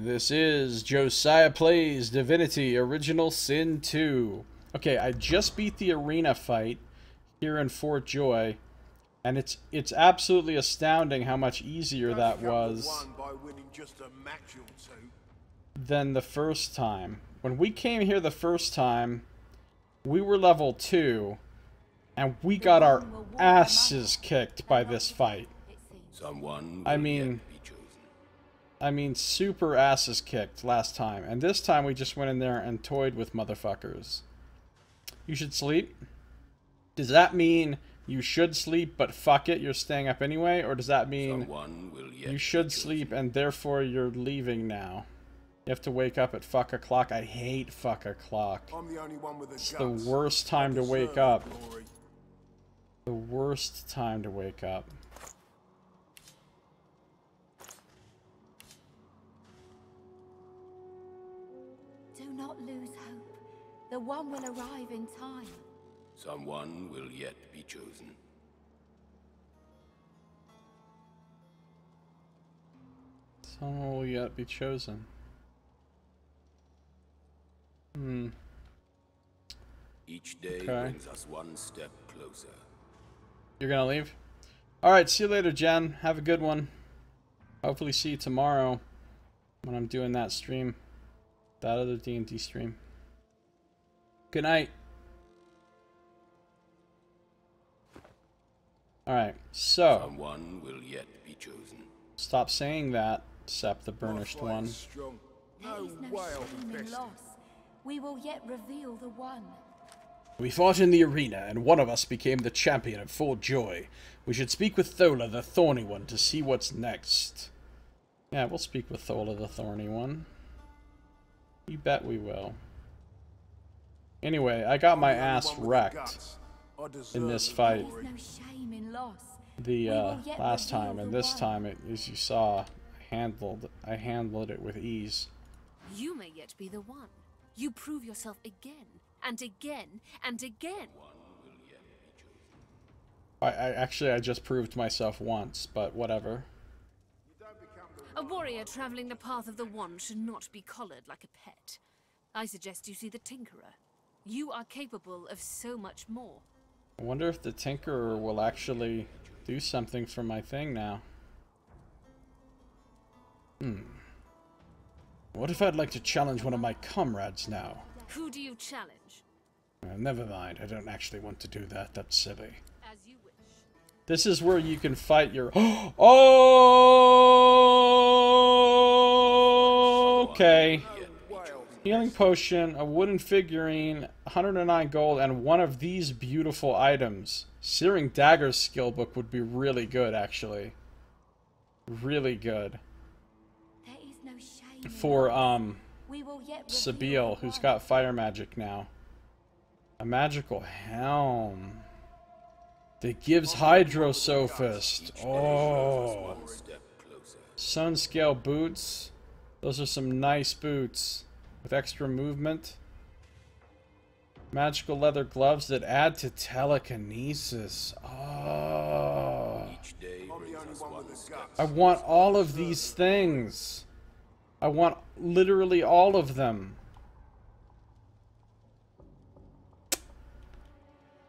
This is Josiah Plays Divinity Original Sin 2. Okay, I just beat the arena fight here in Fort Joy, and it's absolutely astounding how much easier that was than the first time. When we came here the first time, we were level 2, and we got our asses kicked by this fight. I mean, super asses kicked last time. And this time we just went in there and toyed with motherfuckers. You should sleep? Does that mean you should sleep, but fuck it, you're staying up anyway? Or does that mean you should sleep and therefore you're leaving now? You have to wake up at fuck o'clock. I hate fuck o'clock. It's the worst time to wake up. The worst time to wake up. Do not lose hope. The one will arrive in time. Someone will yet be chosen. Someone will yet be chosen. Each day brings us one step closer. You're gonna leave? Alright, see you later, Jen. Have a good one. Hopefully see you tomorrow when I'm doing that stream. That other D&D stream. Good night. Alright, so someone will yet be chosen. Stop saying that, Sep the Burnished One. There is no shame in loss. We will yet reveal the one. We fought in the arena, and one of us became the champion of Fort Joy. We should speak with Thola the Thorny One to see what's next. Yeah, we'll speak with Thola the Thorny One. You bet we will. Anyway, I got my ass wrecked in this fight the last time, and this time, as you saw, I handled it with ease. You may yet be the one. You prove yourself again, and again, and again. I just proved myself once, but whatever. A warrior traveling the path of the one should not be collared like a pet. I suggest you see the Tinkerer. You are capable of so much more. I wonder if the Tinkerer will actually do something for my thing now. What if I'd like to challenge one of my comrades now? Who do you challenge? Never mind, I don't actually want to do that. That's silly. As you wish. This is where you can fight your... Oh! Okay. Healing potion, a wooden figurine, 109 gold, and one of these beautiful items. Searing Dagger's skill book would be really good, actually. Really good. There is no shame for, Sabille, who's got fire magic now. A magical helm. That gives Hydrosophist. Oh. Sun scale boots. Those are some nice boots. With extra movement. Magical leather gloves that add to telekinesis. Oh. I want all of these things. I want literally all of them.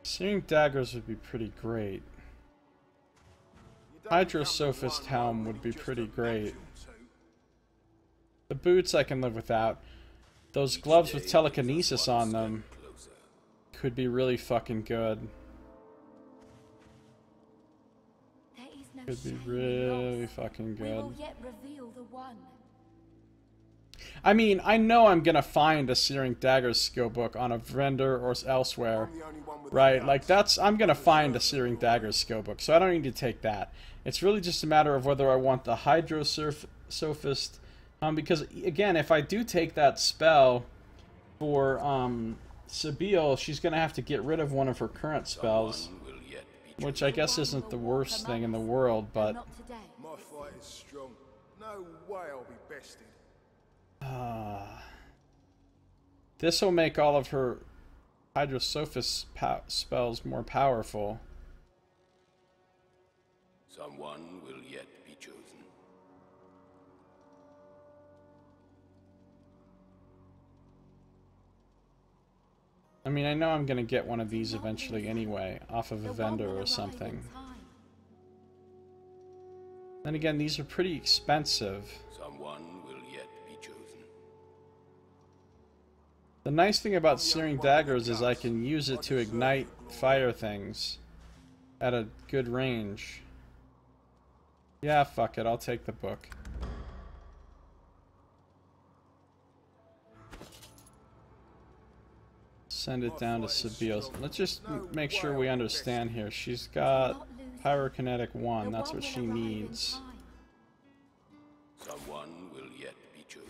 Searing daggers would be pretty great. Hydrosophist helm would be pretty great. The boots I can live without. Those gloves with telekinesis on them could be really fucking good. Could be really fucking good. I mean, I know I'm gonna find a Searing Daggers skill book on a vendor or elsewhere, right? Like, I'm gonna find a Searing Daggers skill book, so I don't need to take that. It's really just a matter of whether I want the Hydrosophist, because, again, if I do take that spell for, Sabille, she's gonna have to get rid of one of her current spells, which I guess isn't the worst thing in the world, but... My fight is strong. No way I'll be bested. This will make all of her Hydrosophist spells more powerful. Someone will yet be chosen. I mean, I know I'm gonna get one of these eventually anyway, off of a vendor or something. Then again, these are pretty expensive. Someone will yet be chosen. The nice thing about searing daggers is I can use it to ignite fire things at a good range. Yeah, fuck it, I'll take the book. Send it down to Sabiel's. Let's just make sure we understand here. She's got pyrokinetic 1, that's what she needs. Someone will yet be chosen.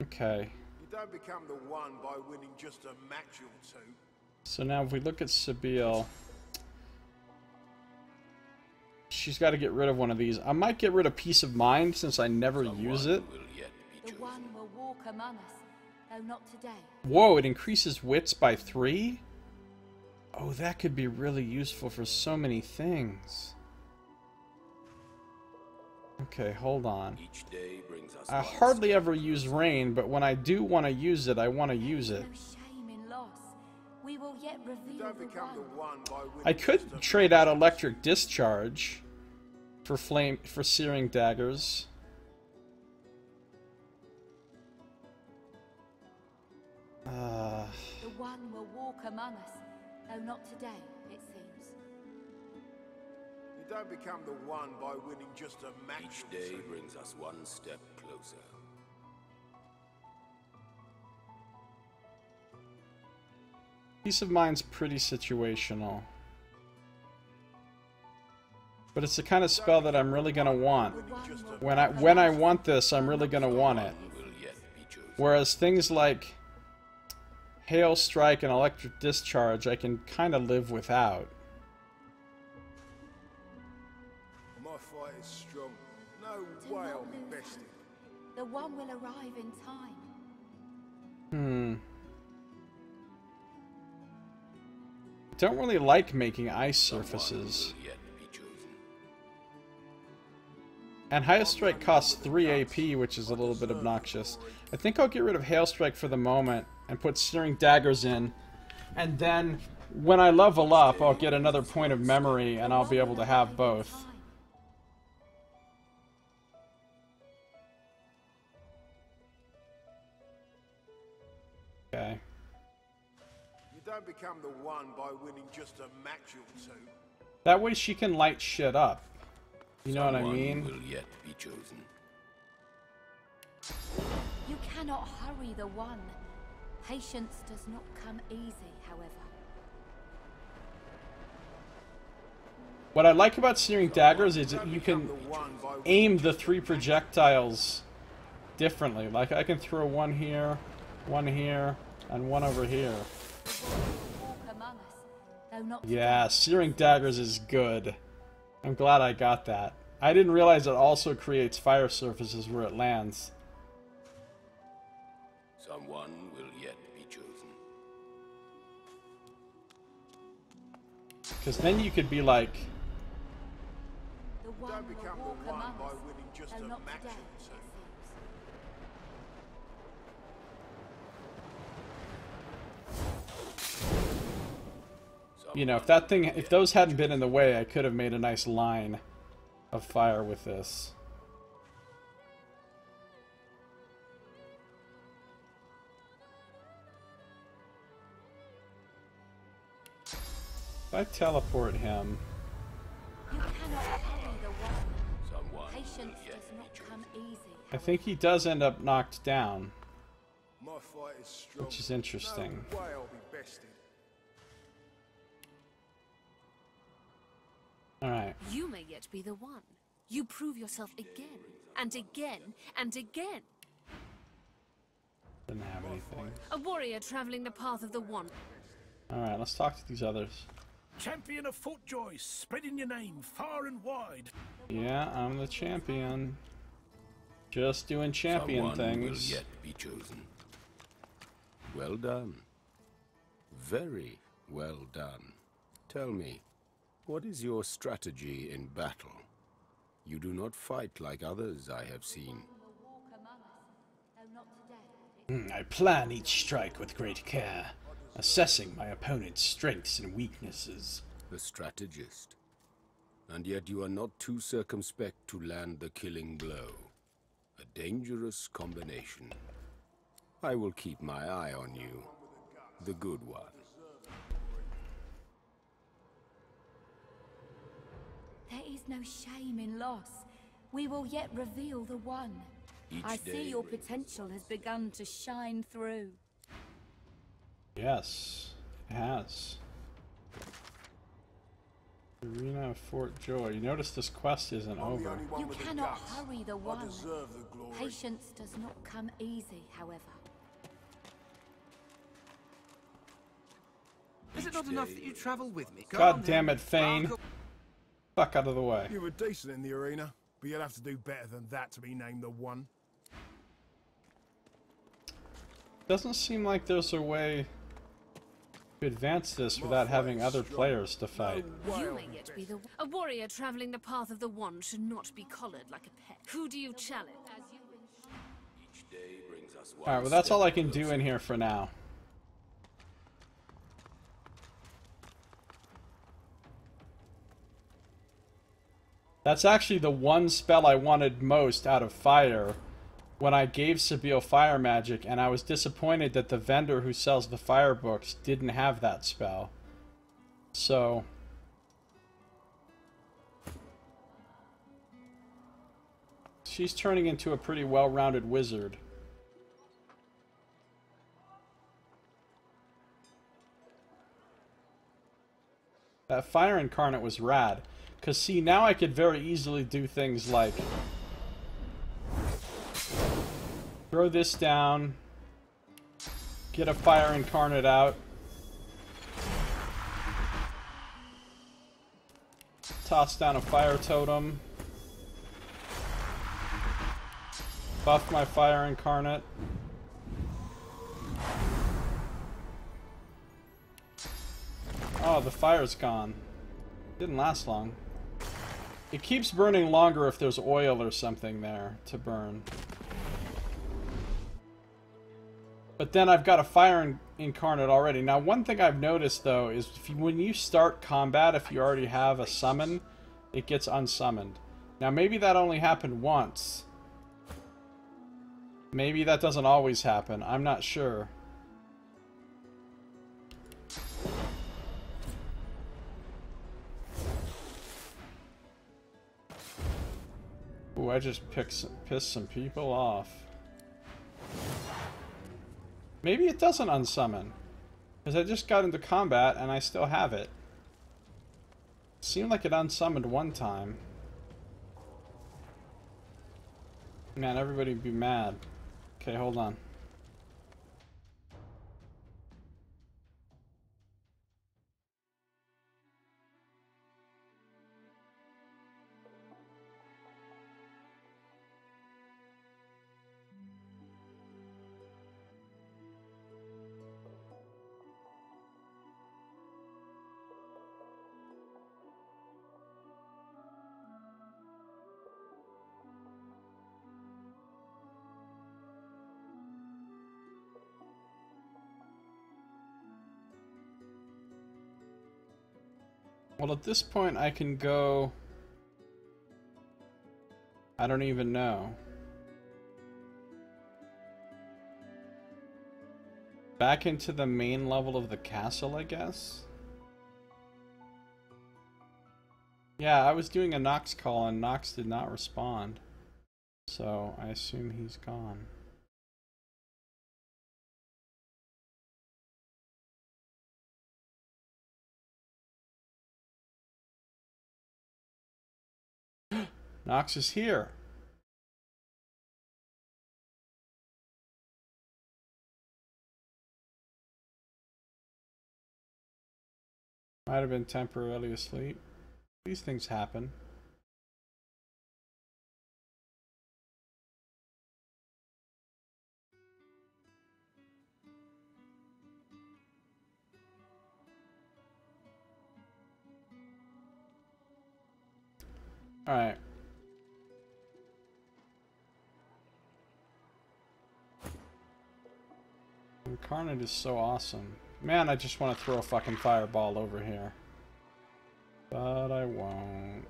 Okay. You don't become the one by winning just a match or two. So now if we look at Sabiel, she's got to get rid of one of these. I might get rid of Peace of Mind since I never use it. The one will walk among us, though not today. Whoa, it increases wits by 3? Oh, that could be really useful for so many things. Okay, hold on. Each day brings us I hardly ever use rain, but when I do want to use it, I want to use it. No shame in loss. We will yet reveal Don't the become the one. one by winning I could just a trade out electric discharge for searing daggers. The one will walk among us, though not today, it seems. You don't become the one by winning just a match Each or day two. brings us one step closer. Peace of Mind's pretty situational. But it's the kind of spell that I'm really gonna want. When I want this, I'm really gonna want it. Will yet be chosen. Whereas things like Hail Strike and Electric Discharge, I can kind of live without. My fight is strong. No Do way not I'll be lose bested. hope. The one will arrive in time. Don't really like making ice surfaces. Will yet be chosen. And Hail Strike costs 3 AP, which is a little bit obnoxious. I think I'll get rid of Hail Strike for the moment and put Searing Daggers in. And then, when I level up, I'll get another point of memory and I'll be able to have both. Okay. You don't become the one by winning just a match or two. That way she can light shit up. You know what I Someone mean? will yet be chosen. You cannot hurry the one. Patience does not come easy, however. What I like about Searing Daggers is that you can aim the 3 projectiles differently. Like, I can throw one here, and one over here. Walk among us, though not Yeah, Searing Daggers is good. I'm glad I got that. I didn't realize it also creates fire surfaces where it lands. Someone will yet be chosen. Because then you could be like, the one Don't become will walk the one among by us, winning just though a not match today, or it two. seems. you know, if those hadn't been in the way, I could have made a nice line of fire with this. If I teleport him, You cannot hurry the one. Someone Patience will yet does be not chosen. come easy. I think he does end up knocked down, My fight is strong. which is interesting. No way I'll be bested. Alright. You may yet be the one. You prove yourself again, and again, and again. Didn't have anything. A warrior traveling the path of the one. Alright, let's talk to these others. Champion of Footjoy, spreading your name far and wide. Yeah, I'm the champion. Just doing champion Someone will things. yet be chosen. Well done. Very well done. Tell me, what is your strategy in battle? You do not fight like others I have seen. Will walk among us, I plan each strike with great care, assessing my opponent's strengths and weaknesses. A strategist. And yet you are not too circumspect to land the killing blow. A dangerous combination. I will keep my eye on you. The good one. There is no shame in loss. We will yet reveal the one. I see your potential has begun to shine through. Yes, it has. Arena of Fort Joy. You notice this quest isn't over. You cannot hurry the one. Patience does not come easy, however. Is it not enough that you travel with me? God damn it, Fane. Fuck out of the way. You were decent in the arena, but you'll have to do better than that to be named the one. Doesn't seem like there's a way to advance this without having other players to fight. You may yet be the a warrior traveling the path of the one should not be collared like a pet. Who do you challenge? Each day brings us one Alright, well that's step all I can do closer. in here for now. That's actually the one spell I wanted most out of fire when I gave Sabille fire magic, and I was disappointed that the vendor who sells the fire books didn't have that spell. So she's turning into a pretty well-rounded wizard. That fire incarnate was rad. Because, see, now I could very easily do things like throw this down, get a fire incarnate out, toss down a fire totem, buff my fire incarnate. Oh, the fire's gone. Didn't last long. It keeps burning longer if there's oil or something there to burn. But then I've got a fire incarnate already. Now, one thing I've noticed, though, is when you start combat, if you already have a summon, it gets unsummoned. Now, maybe that only happened once. Maybe that doesn't always happen. I'm not sure. Ooh, I just pissed some people off. Maybe it doesn't unsummon. Because I just got into combat and I still have it. It seemed like it unsummoned one time. Man, everybody would be mad. Okay, hold on. Well, at this point, I can go... I don't even know. Back into the main level of the castle, I guess? Yeah, I was doing a Nox call and Nox did not respond. So, I assume he's gone. Nox is here. Might have been temporarily asleep. These things happen. All right. Incarnate is so awesome. Man, I just want to throw a fucking fireball over here. But I won't.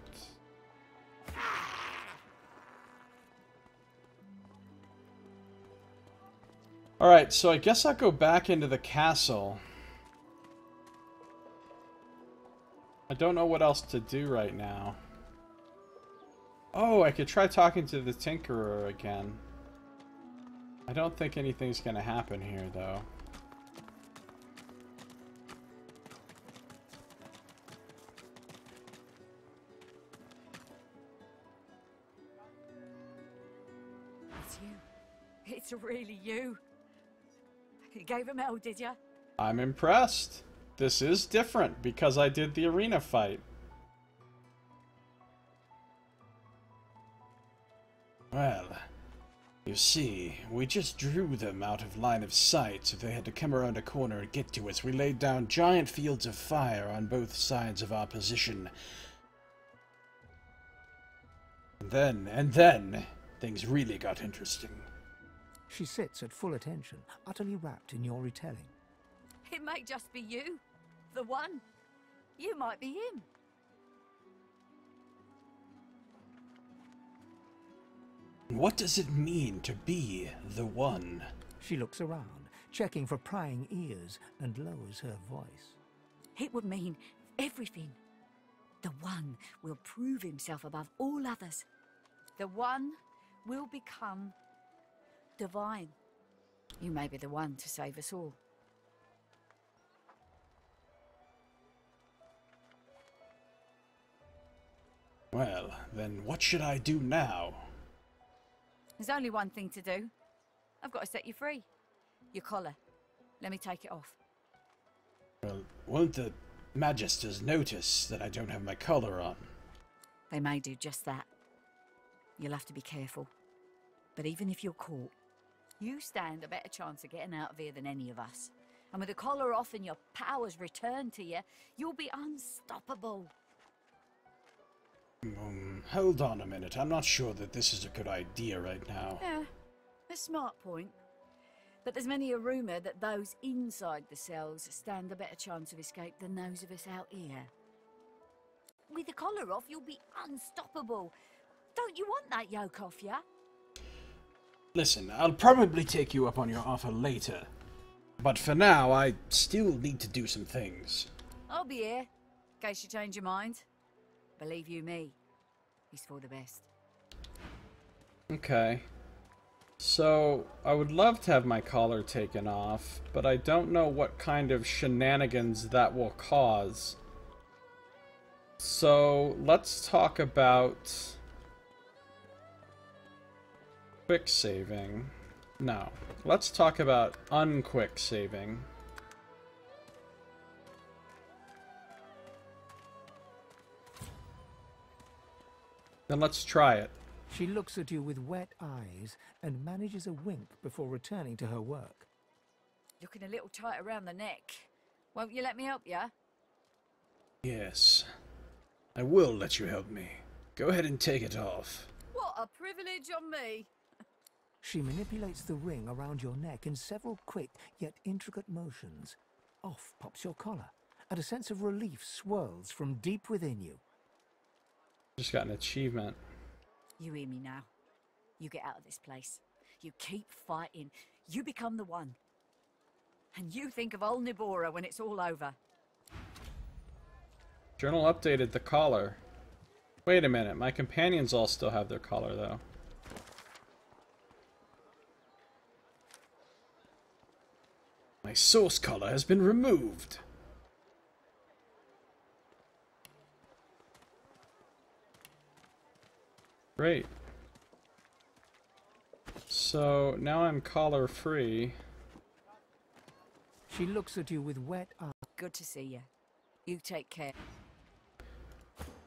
Alright, so I guess I'll go back into the castle. I don't know what else to do right now. Oh, I could try talking to the Tinkerer again. I don't think anything's gonna happen here, though. It's you. It's really you. You gave him hell, did you? I'm impressed. This is different because I did the arena fight. Well, you see, we just drew them out of line of sight, so they had to come around a corner and get to us. We laid down giant fields of fire on both sides of our position. And then, things really got interesting. She sits at full attention, utterly wrapped in your retelling. It may just be you. The one. You might be him. What does it mean to be the one? She looks around, checking for prying ears, and lowers her voice. It would mean everything. The one will prove himself above all others. The one will become divine. You may be the one to save us all. Well, then what should I do now? There's only one thing to do. I've got to set you free. Your collar. Let me take it off. Well, won't the Magisters notice that I don't have my collar on? They may do just that. You'll have to be careful. But even if you're caught, you stand a better chance of getting out of here than any of us. And with the collar off and your powers returned to you, you'll be unstoppable. Hold on a minute. I'm not sure that this is a good idea right now. Yeah, a smart point. But there's many a rumour that those inside the cells stand a better chance of escape than those of us out here. With the collar off, you'll be unstoppable. Don't you want that yoke off, yeah? Listen, I'll probably take you up on your offer later. But for now, I still need to do some things. I'll be here, in case you change your mind. Believe you me, it's for the best. Okay. So, I would love to have my collar taken off, but I don't know what kind of shenanigans that will cause. So, let's talk about quick saving. No, let's talk about unquick saving. Then let's try it. She looks at you with wet eyes and manages a wink before returning to her work. Looking a little tight around the neck. Won't you let me help you? Yes, I will let you help me. Go ahead and take it off. What a privilege on me. She manipulates the ring around your neck in several quick yet intricate motions. Off pops your collar, and a sense of relief swirls from deep within you. Just got an achievement. You hear me now. You get out of this place. You keep fighting. You become the one. And you think of old Nibora when it's all over. Journal updated the collar. Wait a minute, my companions all still have their collar though. My source collar has been removed. Great. So now I'm collar free. She looks at you with wet eyes. Good to see you. You take care.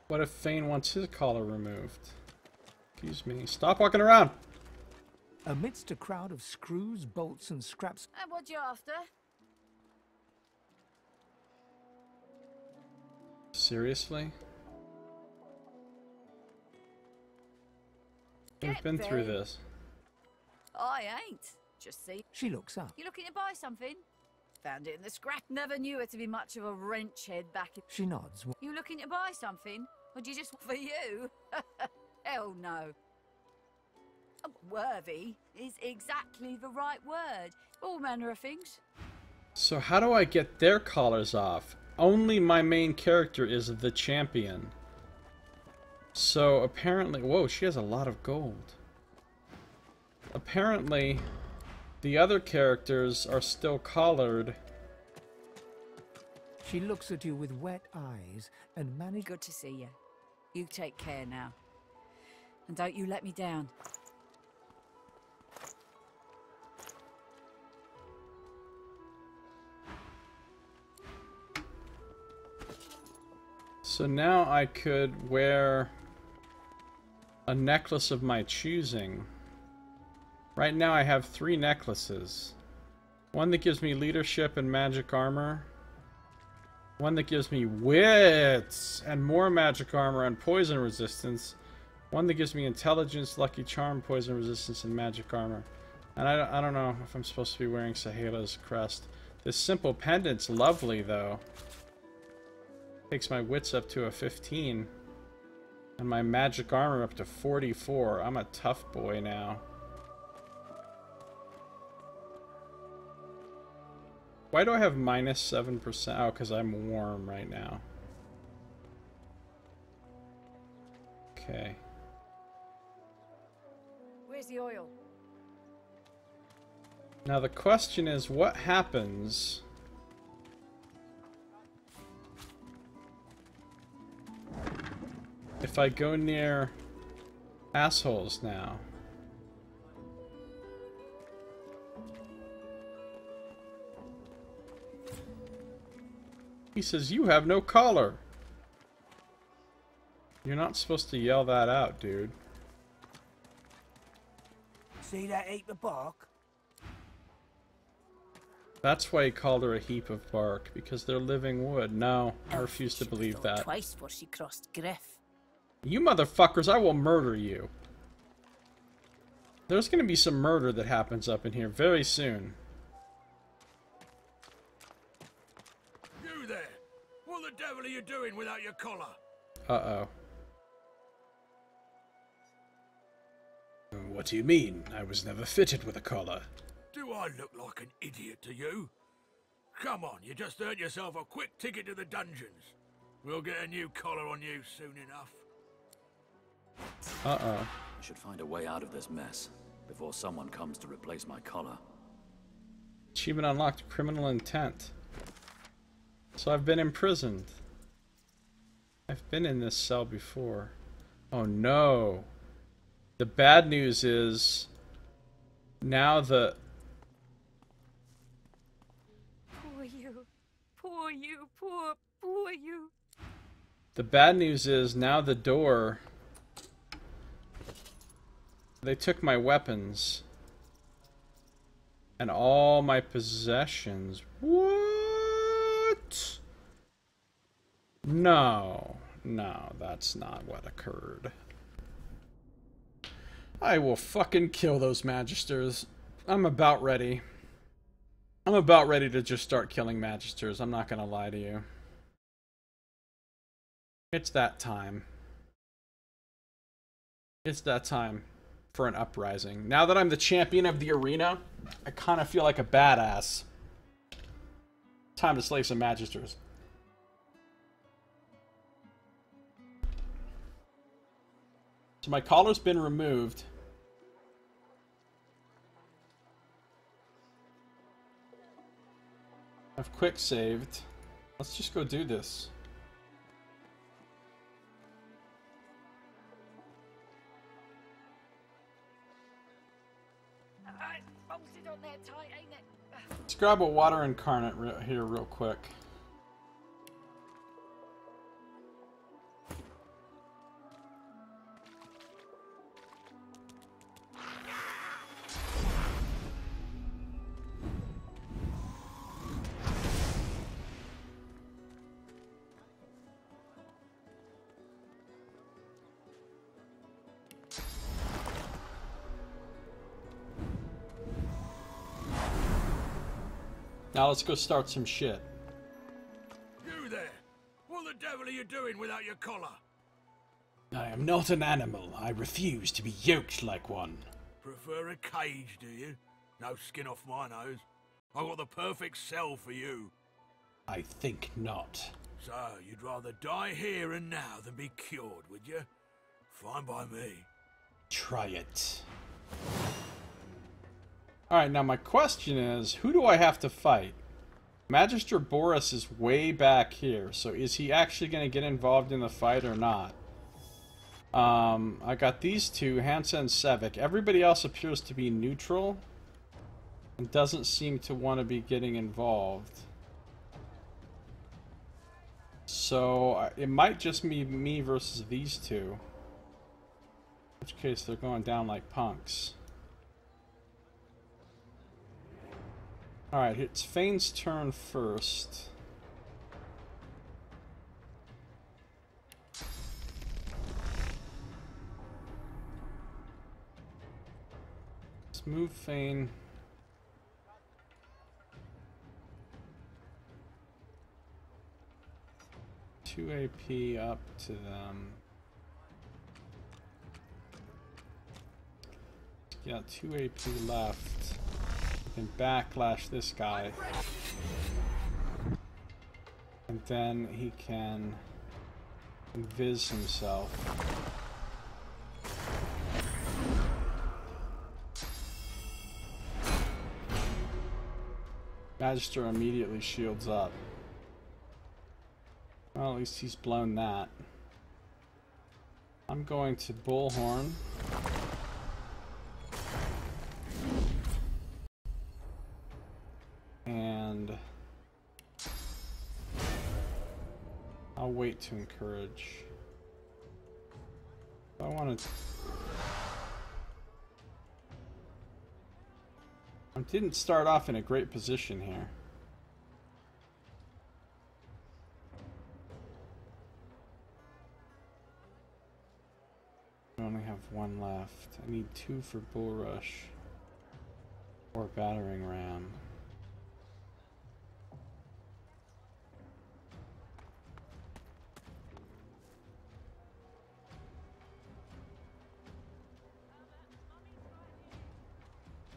What if Thane wants his collar removed? Excuse me. Stop walking around! Amidst a crowd of screws, bolts, and scraps. And what you after? Seriously? We've been through this. I ain't. Just see. She looks up. You looking to buy something? Found it in the scrap. Never knew her to be much of a wrench head back in... She nods. You looking to buy something? Or do you just... For you? Hell no. Worthy is exactly the right word. All manner of things. So how do I get their collars off? Only my main character is the champion. So apparently... Whoa, she has a lot of gold. Apparently, the other characters are still collared. She looks at you with wet eyes and manages... Good to see you. You take care now. And don't you let me down. So now I could wear a necklace of my choosing. Right now I have 3 necklaces. One that gives me leadership and magic armor. One that gives me wits and more magic armor and poison resistance. One that gives me intelligence, lucky charm, poison resistance, and magic armor. And I don't know if I'm supposed to be wearing Sahela's crest. This simple pendant's lovely though. Takes my wits up to a 15. And my magic armor up to 44. I'm a tough boy now. Why do I have minus 7%? Oh, because I'm warm right now. Okay. Where's the oil? Now the question is, what happens if I go near assholes now? He says, you have no collar. You're not supposed to yell that out, dude. See that heap of bark? That's why he called her a heap of bark, because they're living wood. No, I refuse to believe that. Twice before she crossed Griff. You motherfuckers, I will murder you. There's gonna be some murder that happens up in here very soon. You there! What the devil are you doing without your collar? Uh-oh. What do you mean? I was never fitted with a collar. Do I look like an idiot to you? Come on, you just earned yourself a quick ticket to the dungeons. We'll get a new collar on you soon enough. Uh-oh. I should find a way out of this mess before someone comes to replace my collar. Achievement unlocked, criminal intent. So I've been imprisoned. I've been in this cell before. Oh no. The bad news is now the... Poor you. Poor you. Poor you. The bad news is now the door... They took my weapons. And all my possessions. What? No. No, that's not what occurred. I will fucking kill those magisters. I'm about ready. I'm about ready to just start killing magisters. I'm not gonna lie to you. It's that time. It's that time for an uprising. Now that I'm the champion of the arena, I kind of feel like a badass. Time to slay some magisters. So my collar's been removed. I've quick saved. Let's just go do this. Bolted on there tight, ain't it? Let's grab a water incarnate here real quick. Now let's go start some shit. You there! What the devil are you doing without your collar? I am not an animal. I refuse to be yoked like one. Prefer a cage, do you? No skin off my nose. I've got the perfect cell for you. I think not. So, you'd rather die here and now than be cured, would you? Fine by me. Try it. Alright, now my question is, who do I have to fight? Magister Boris is way back here, so is he actually going to get involved in the fight or not? I got these two, Hansa and Sevik. Everybody else appears to be neutral and doesn't seem to want to be getting involved. So it might just be me versus these two. In which case they're going down like punks. Alright, it's Fane's turn first. Let's move Fane. Two AP up to them. Got 2 AP left. Can backlash this guy. And then he can invis himself. Magister immediately shields up. Well, at least he's blown that. I'm going to Bullhorn. And I'll wait to encourage. I want to... I didn't start off in a great position here. I only have one left. I need 2 for Bull Rush or Battering Ram.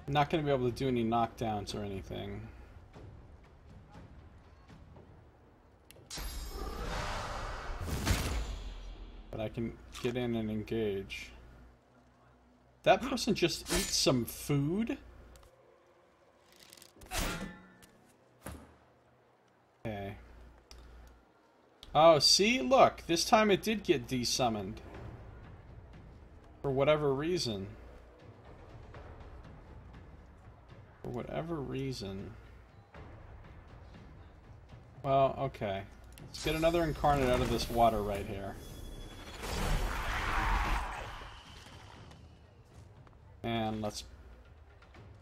I'm not going to be able to do any knockdowns or anything. But I can get in and engage. That person just eats some food? Okay. Oh, see? Look! This time it did get desummoned. For whatever reason. For whatever reason. Well, okay. Let's get another incarnate out of this water right here. And let's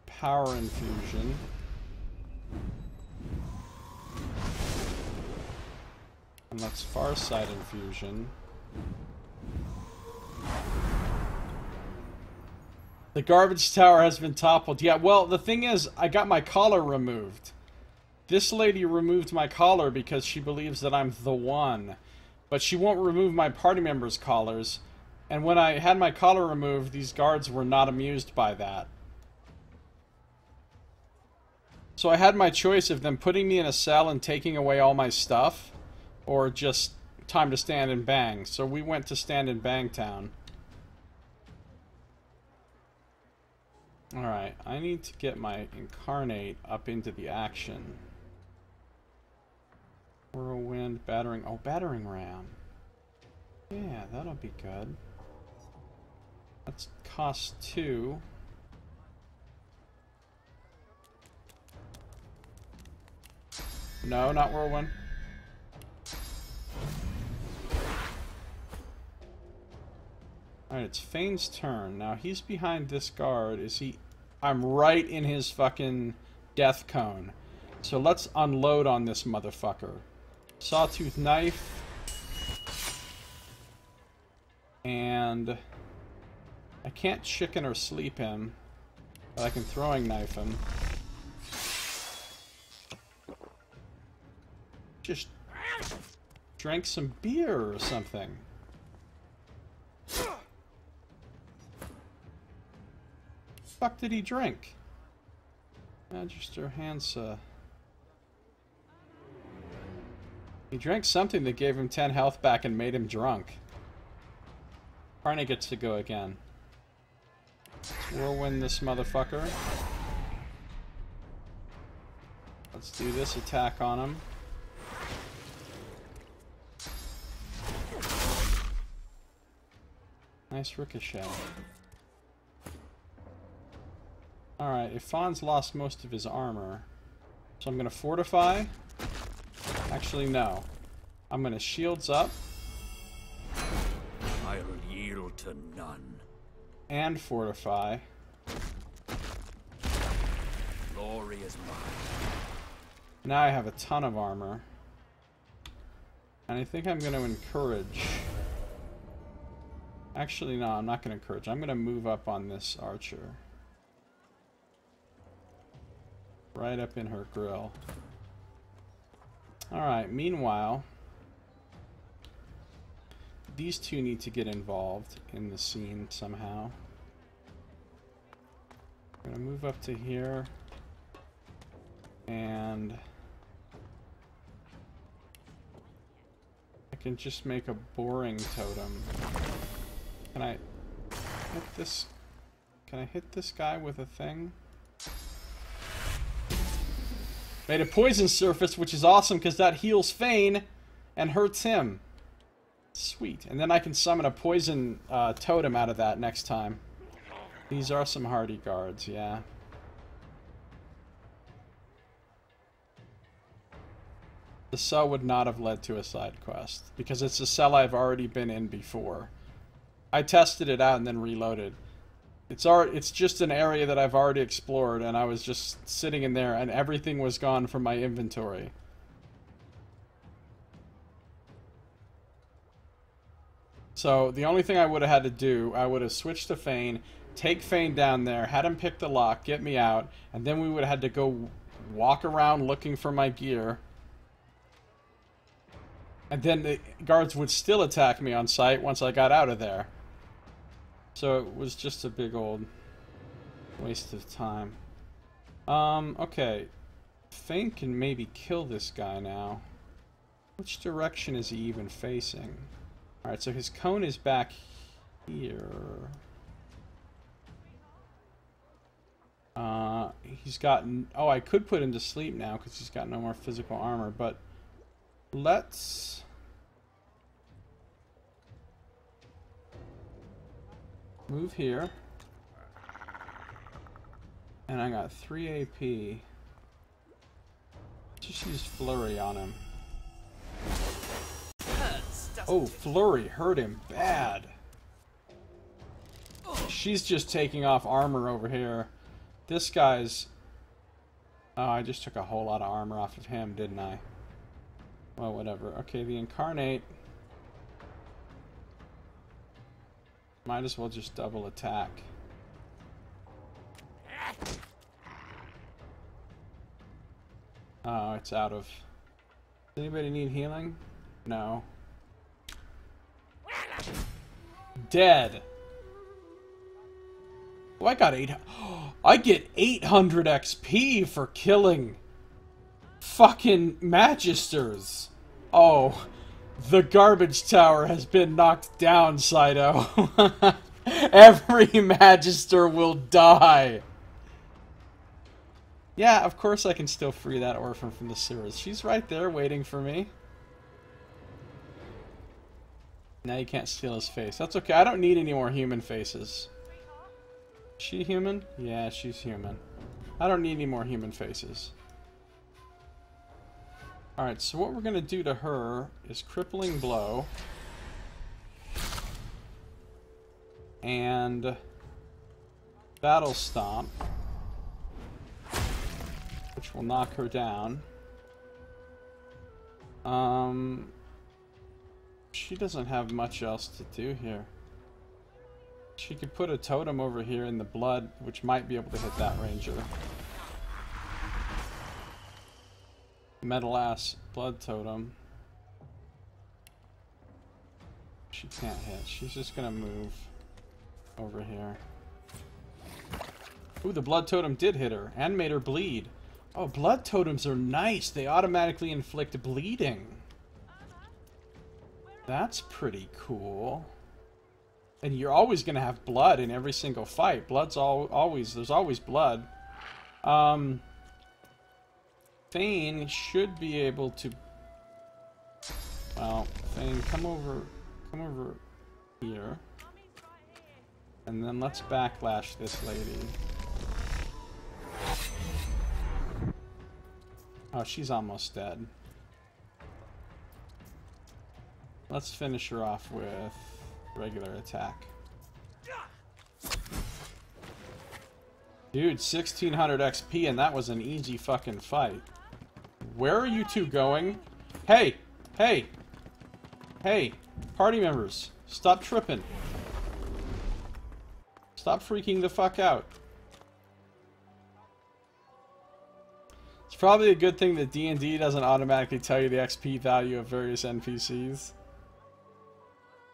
power infusion. And let's Farsight infusion. The garbage tower has been toppled. Yeah, well, the thing is, I got my collar removed. This lady removed my collar because she believes that I'm the one. But she won't remove my party members' collars. And when I had my collar removed, these guards were not amused by that. So I had my choice of them putting me in a cell and taking away all my stuff, or just time to stand and bang. So we went to Stand and Bang Town. Alright, I need to get my incarnate up into the action. Whirlwind, battering... Oh, battering ram. Yeah, that'll be good. That's cost 2. No, not whirlwind. Alright, it's Fane's turn. Now, he's behind this guard. Is he... I'm right in his fucking death cone. So let's unload on this motherfucker. Sawtooth knife. And... I can't chicken or sleep him. But I can throwing knife him. Just drank some beer or something. Fuck did he drink? Magister Hansa. He drank something that gave him 10 health back and made him drunk. Parney gets to go again. Let's whirlwind this motherfucker. Let's do this attack on him. Nice ricochet. Alright, Ifan's lost most of his armor. So I'm gonna fortify. Actually, no. I'm gonna shields up. I'll yield to none. And fortify. Glory is mine. Now I have a ton of armor. And I think I'm gonna encourage... Actually, no, I'm not gonna encourage. I'm gonna move up on this archer. Right up in her grill. Alright, meanwhile, these two need to get involved in the scene somehow. I'm gonna move up to here. And I can just make a boring totem. Can I hit this? Can I hit this guy with a thing? Made a poison surface, which is awesome because that heals Fane and hurts him. Sweet. And then I can summon a poison totem out of that next time. These are some hardy guards, yeah. The cell would not have led to a side quest because it's a cell I've already been in before. I tested it out and then reloaded. It's just an area that I've already explored, and I was just sitting in there, and everything was gone from my inventory. So the only thing I would have had to do, I would have switched to Fane, take Fane down there, had him pick the lock, get me out, and then we would have had to go walk around looking for my gear. And then the guards would still attack me on sight once I got out of there. So it was just a big old waste of time. Okay. Fane can maybe kill this guy now. Which direction is he even facing? Alright, so his cone is back here. He's got... Oh, I could put him to sleep now because he's got no more physical armor, but let's... move here. And I got 3 AP. Just use Flurry on him. Oh, Flurry hurt him bad. She's just taking off armor over here. This guy's... Oh, I just took a whole lot of armor off of him, didn't I? Well, whatever. Okay, the Incarnate... Might as well just double attack. Oh, it's out of... Does anybody need healing? No. Dead. Oh, I got 8... I get 800 XP for killing fucking Magisters. Oh... The garbage tower has been knocked down, Saito. Every Magister will die. Yeah, of course I can still free that orphan from the sewers. She's right there waiting for me. Now you can't steal his face. That's okay. I don't need any more human faces. Is she human? Yeah, she's human. I don't need any more human faces. Alright, so what we're going to do to her is Crippling Blow. And Battle Stomp. Which will knock her down. She doesn't have much else to do here. She could put a totem over here in the blood, which might be able to hit that ranger. Metal ass blood totem. She can't hit. She's just gonna move over here. Ooh, the blood totem did hit her and made her bleed. Oh, blood totems are nice. They automatically inflict bleeding. That's pretty cool. And you're always gonna have blood in every single fight. Blood's always, there's always blood. Thane should be able to. Well, Thane, come over here, and then let's backlash this lady. Oh, she's almost dead. Let's finish her off with regular attack. Dude, 1600 XP, and that was an easy fucking fight. Where are you two going? Hey! Hey! Hey! Party members, stop tripping. Stop freaking the fuck out. It's probably a good thing that D&D doesn't automatically tell you the XP value of various NPCs.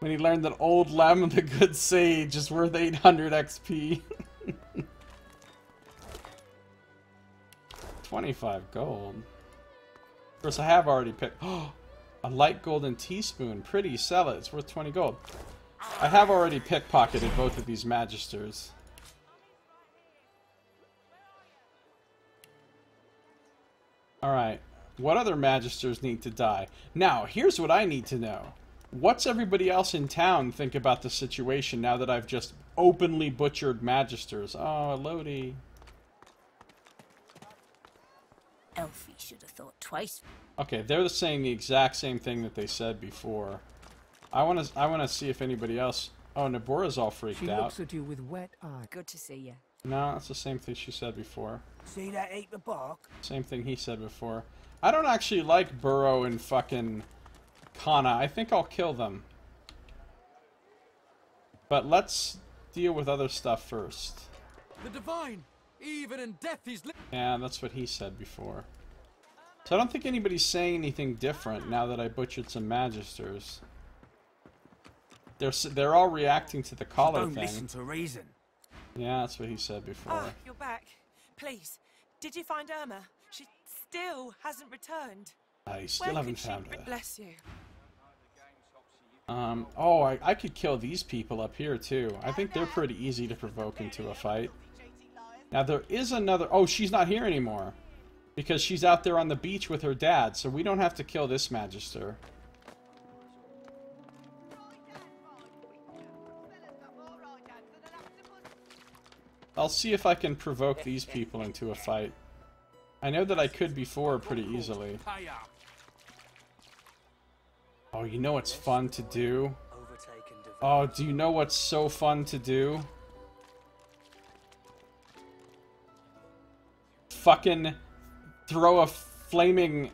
When he learned that Old Lem, the Good Sage, is worth 800 XP. 25 gold. Of course, I have already picked... Oh, a light golden teaspoon. Pretty, sell it. It's worth 20 gold. I have already pickpocketed both of these magisters. Alright. What other magisters need to die? Now, here's what I need to know. What's everybody else in town think about the situation now that I've just openly butchered magisters? Oh, Lodi. Elfie should have thought twice. Okay, they're saying the exact same thing that they said before. I wanna see if anybody else. Oh, Nabura's all freaked out. She looks at you with wet eyes. Good to see you. No, that's the same thing she said before. See that ate the bark? Same thing he said before. I don't actually like Burrow and fucking Kana. I think I'll kill them. But let's deal with other stuff first. The divine, even in death he's Yeah, that's what he said before. So I don't think anybody's saying anything different now that I butchered some magisters. They're all reacting to the collar Don't thing. listen to reason. Yeah, that's what he said before. Oh, you're back. Please, did you find Irma? She still hasn't returned. I still haven't found her. Bless you. Oh, I could kill these people up here too. I think they're pretty easy to provoke into a fight. Now there is another... Oh, she's not here anymore. Because she's out there on the beach with her dad, so we don't have to kill this magister. I'll see if I can provoke these people into a fight. I know that I could before pretty easily. Oh, you know what's fun to do? Oh, do you know what's so fun to do? Fucking throw a fucking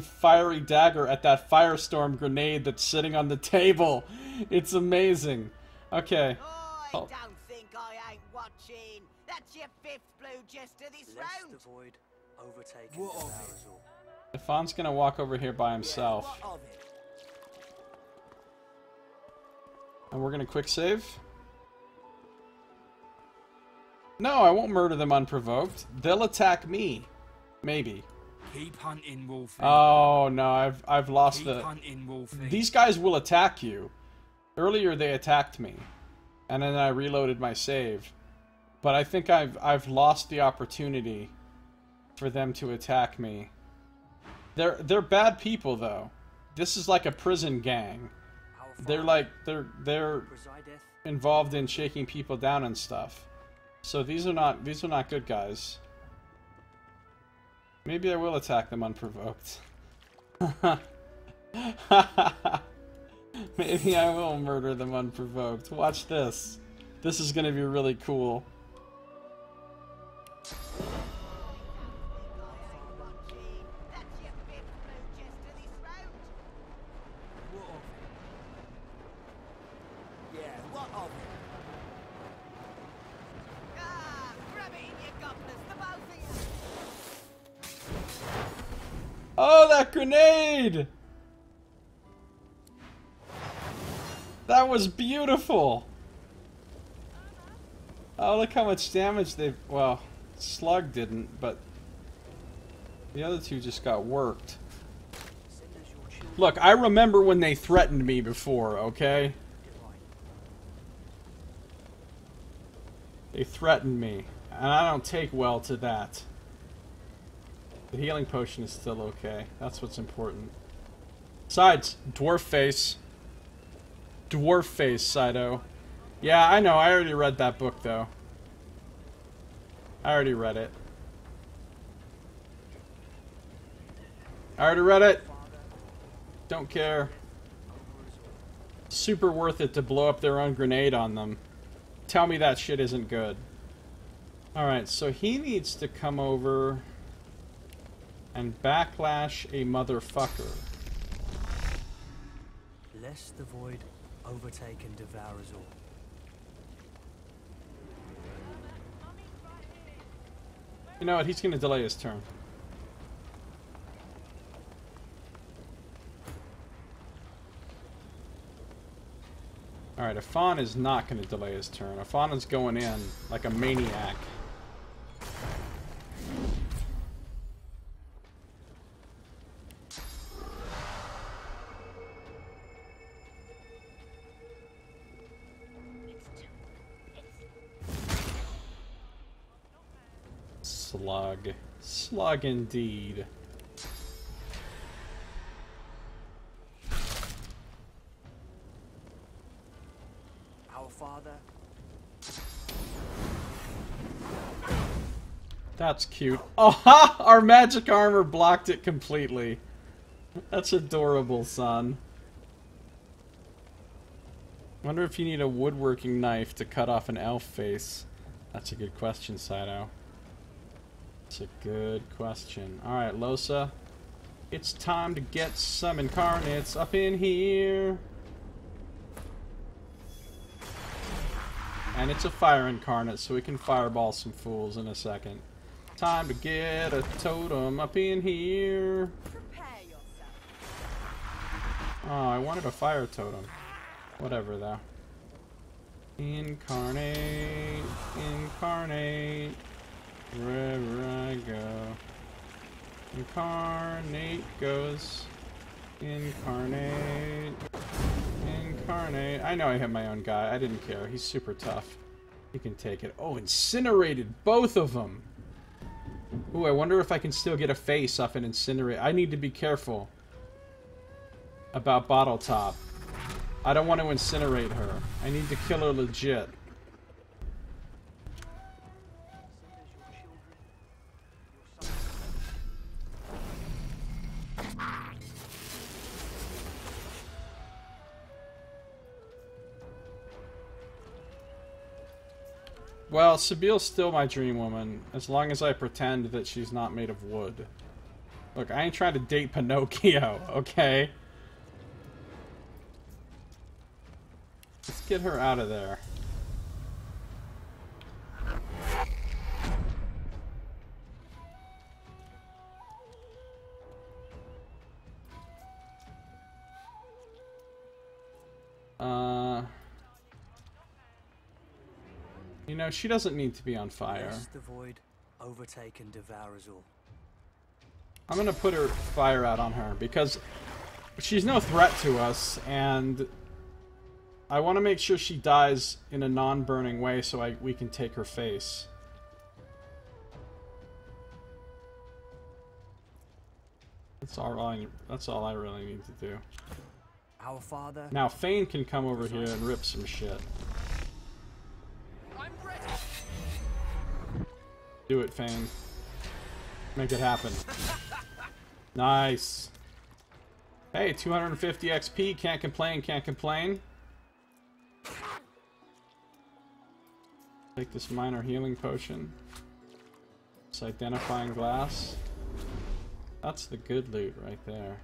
fiery dagger at that firestorm grenade that's sitting on the table. It's amazing. Okay. Oh. Don't think I ain't watching. That's your fifth blue jester this round. The void overtaking the Stefan's gonna walk over here by himself. And we're gonna quick save. No, I won't murder them unprovoked. They'll attack me. Maybe. Keep hunting, Wolfie. Oh no, I've lost Keep the... hunting, Wolfie. These guys will attack you. Earlier they attacked me. And then I reloaded my save. But I think I've lost the opportunity for them to attack me. They're bad people though. This is like a prison gang. They're involved in shaking people down and stuff. So these are not good guys. Maybe I will attack them unprovoked. Maybe I will murder them unprovoked. Watch this. This is gonna be really cool. Oh, that grenade! That was beautiful! Oh, look how much damage they've... Well, Slug didn't, but... The other two just got worked. Look, I remember when they threatened me before, okay? They threatened me, and I don't take well to that. The healing potion is still okay. That's what's important. Besides, dwarf face. Dwarf face, Saito. Yeah, I know. I already read that book, though. I already read it. I already read it. Don't care. Super worth it to blow up their own grenade on them. Tell me that shit isn't good. Alright, so he needs to come over and backlash a motherfucker. Lest the void overtake and devour us all. You know what? He's going to delay his turn. Alright, Afan is not going to delay his turn. Afan is going in like a maniac. Slug. Slug indeed. Father. That's cute. Oh ha! Our magic armor blocked it completely. That's adorable, son. Wonder if you need a woodworking knife to cut off an elf face. That's a good question, Saito. That's a good question. Alright, Losa. It's time to get some incarnates up in here. And it's a fire incarnate, so we can fireball some fools in a second. Time to get a totem up in here. Oh, I wanted a fire totem. Whatever, though. Incarnate, incarnate, wherever I go. Incarnate goes. Incarnate. Incarnate. I know I hit my own guy. I didn't care. He's super tough. He can take it. Oh, incinerated both of them. Ooh, I wonder if I can still get a face off an incinerate. I need to be careful about Bottle Top. I don't want to incinerate her. I need to kill her legit. Well, Sabile's still my dream woman, as long as I pretend that she's not made of wood. Look, I ain't trying to date Pinocchio, okay? Let's get her out of there. You know, she doesn't need to be on fire. Lest the void overtake and devour us all. I'm gonna put her fire out on her because she's no threat to us, and I want to make sure she dies in a non-burning way so we can take her face. That's all I really need to do. Our Father. Now Fane can come over here and rip some shit. I'm ready. Do it, Fane. Make it happen. Nice. Hey, 250 XP. Can't complain, can't complain. Take this minor healing potion. This identifying glass. That's the good loot right there.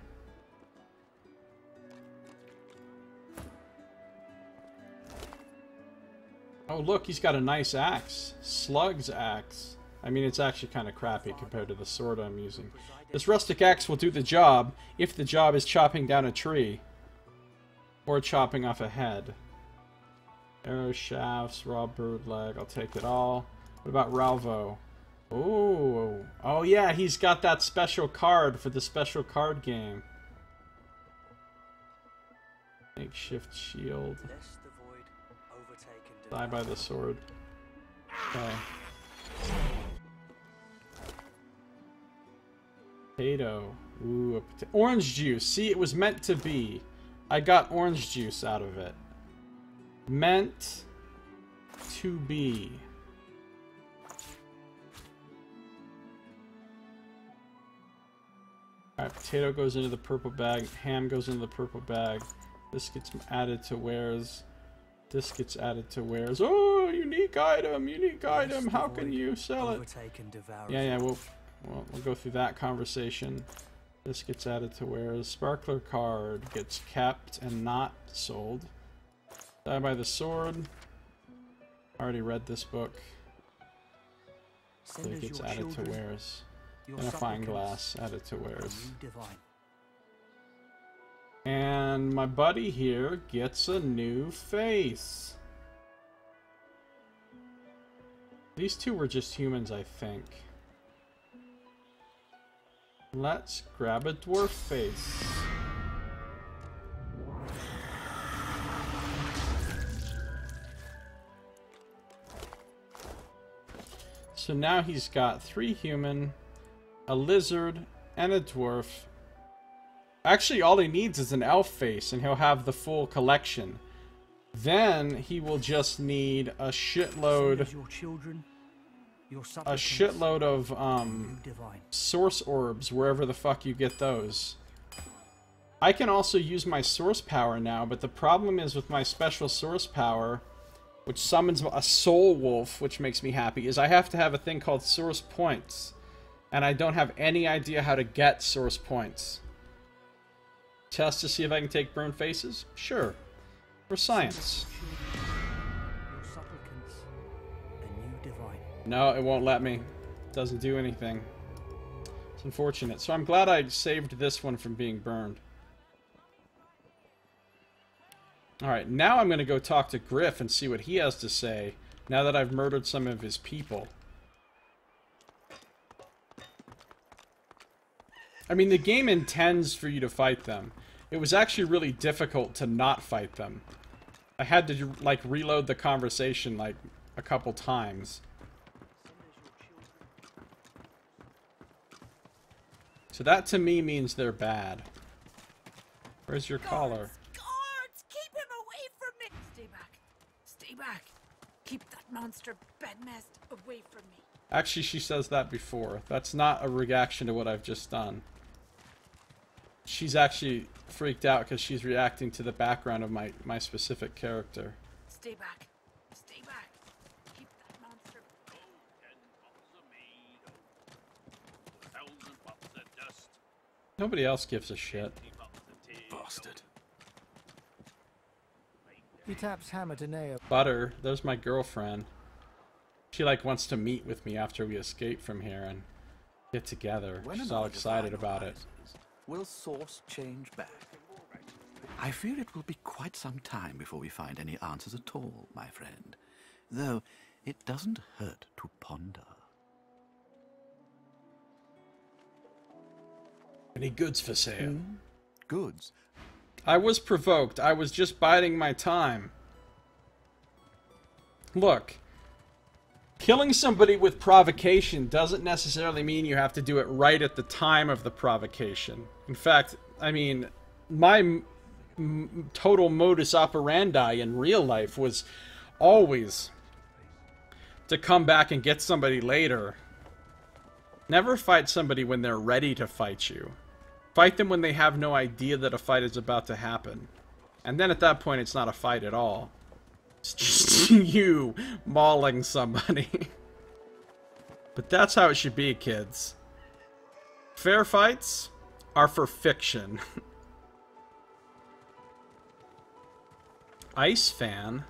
Oh look, he's got a nice axe. Slug's axe. I mean, it's actually kind of crappy compared to the sword I'm using. This rustic axe will do the job if the job is chopping down a tree. Or chopping off a head. Arrow shafts, raw bird leg, I'll take it all. What about Ralvo? Oh, oh yeah, he's got that special card for the special card game. Makeshift shield. Die by the sword. Okay. Potato. Ooh, orange juice. See, it was meant to be. I got orange juice out of it. Meant to be. Alright, potato goes into the purple bag. Ham goes into the purple bag. This gets added to wares. This gets added to wares. Oh, unique item, unique item. How can you sell it? Yeah, we'll go through that conversation. This gets added to wares. Sparkler card gets kept and not sold. Die by the sword. I already read this book. So it gets added to wares. And a fine glass added to wares. And my buddy here gets a new face. These two were just humans, I think. Let's grab a dwarf face. So now he's got 3 human, a lizard, and a dwarf. Actually, all he needs is an elf face, and he'll have the full collection. Then he will just need a shitload of source orbs wherever the fuck you get those. I can also use my source power now, but the problem is with my special source power, which summons a soul wolf, which makes me happy, is I have to have a thing called source points. And I don't have any idea how to get source points. Test to see if I can take burned faces? Sure. For science. No, it won't let me. Doesn't do anything. It's unfortunate. So I'm glad I saved this one from being burned. Alright, now I'm going to go talk to Griff and see what he has to say, now that I've murdered some of his people. I mean, the game intends for you to fight them. It was actually really difficult to not fight them. I had to, like, reload the conversation, like, a couple times. So that, to me, means they're bad. Where's your collar? Guards! Keep him away from me! Stay back. Stay back. Keep that monster bednest away from me. Actually, she says that before. That's not a reaction to what I've just done. She's actually freaked out because she's reacting to the background of my specific character. Stay back. Stay back. Keep that monster. Nobody else gives a shit. Bastard. He taps hammer to nail. Butter, there's my girlfriend. She, like, wants to meet with me after we escape from here and get together. She's all excited about it. Will Source change back? I fear it will be quite some time before we find any answers at all, my friend. Though, it doesn't hurt to ponder. Any goods for sale? Goods? I was provoked. I was just biding my time. Look. Killing somebody with provocation doesn't necessarily mean you have to do it right at the time of the provocation. In fact, I mean, my total modus operandi in real life was always to come back and get somebody later. Never fight somebody when they're ready to fight you. Fight them when they have no idea that a fight is about to happen. And then at that point, it's not a fight at all. It's just you mauling somebody. But that's how it should be, kids. Fair fights are for fiction. Ice fan?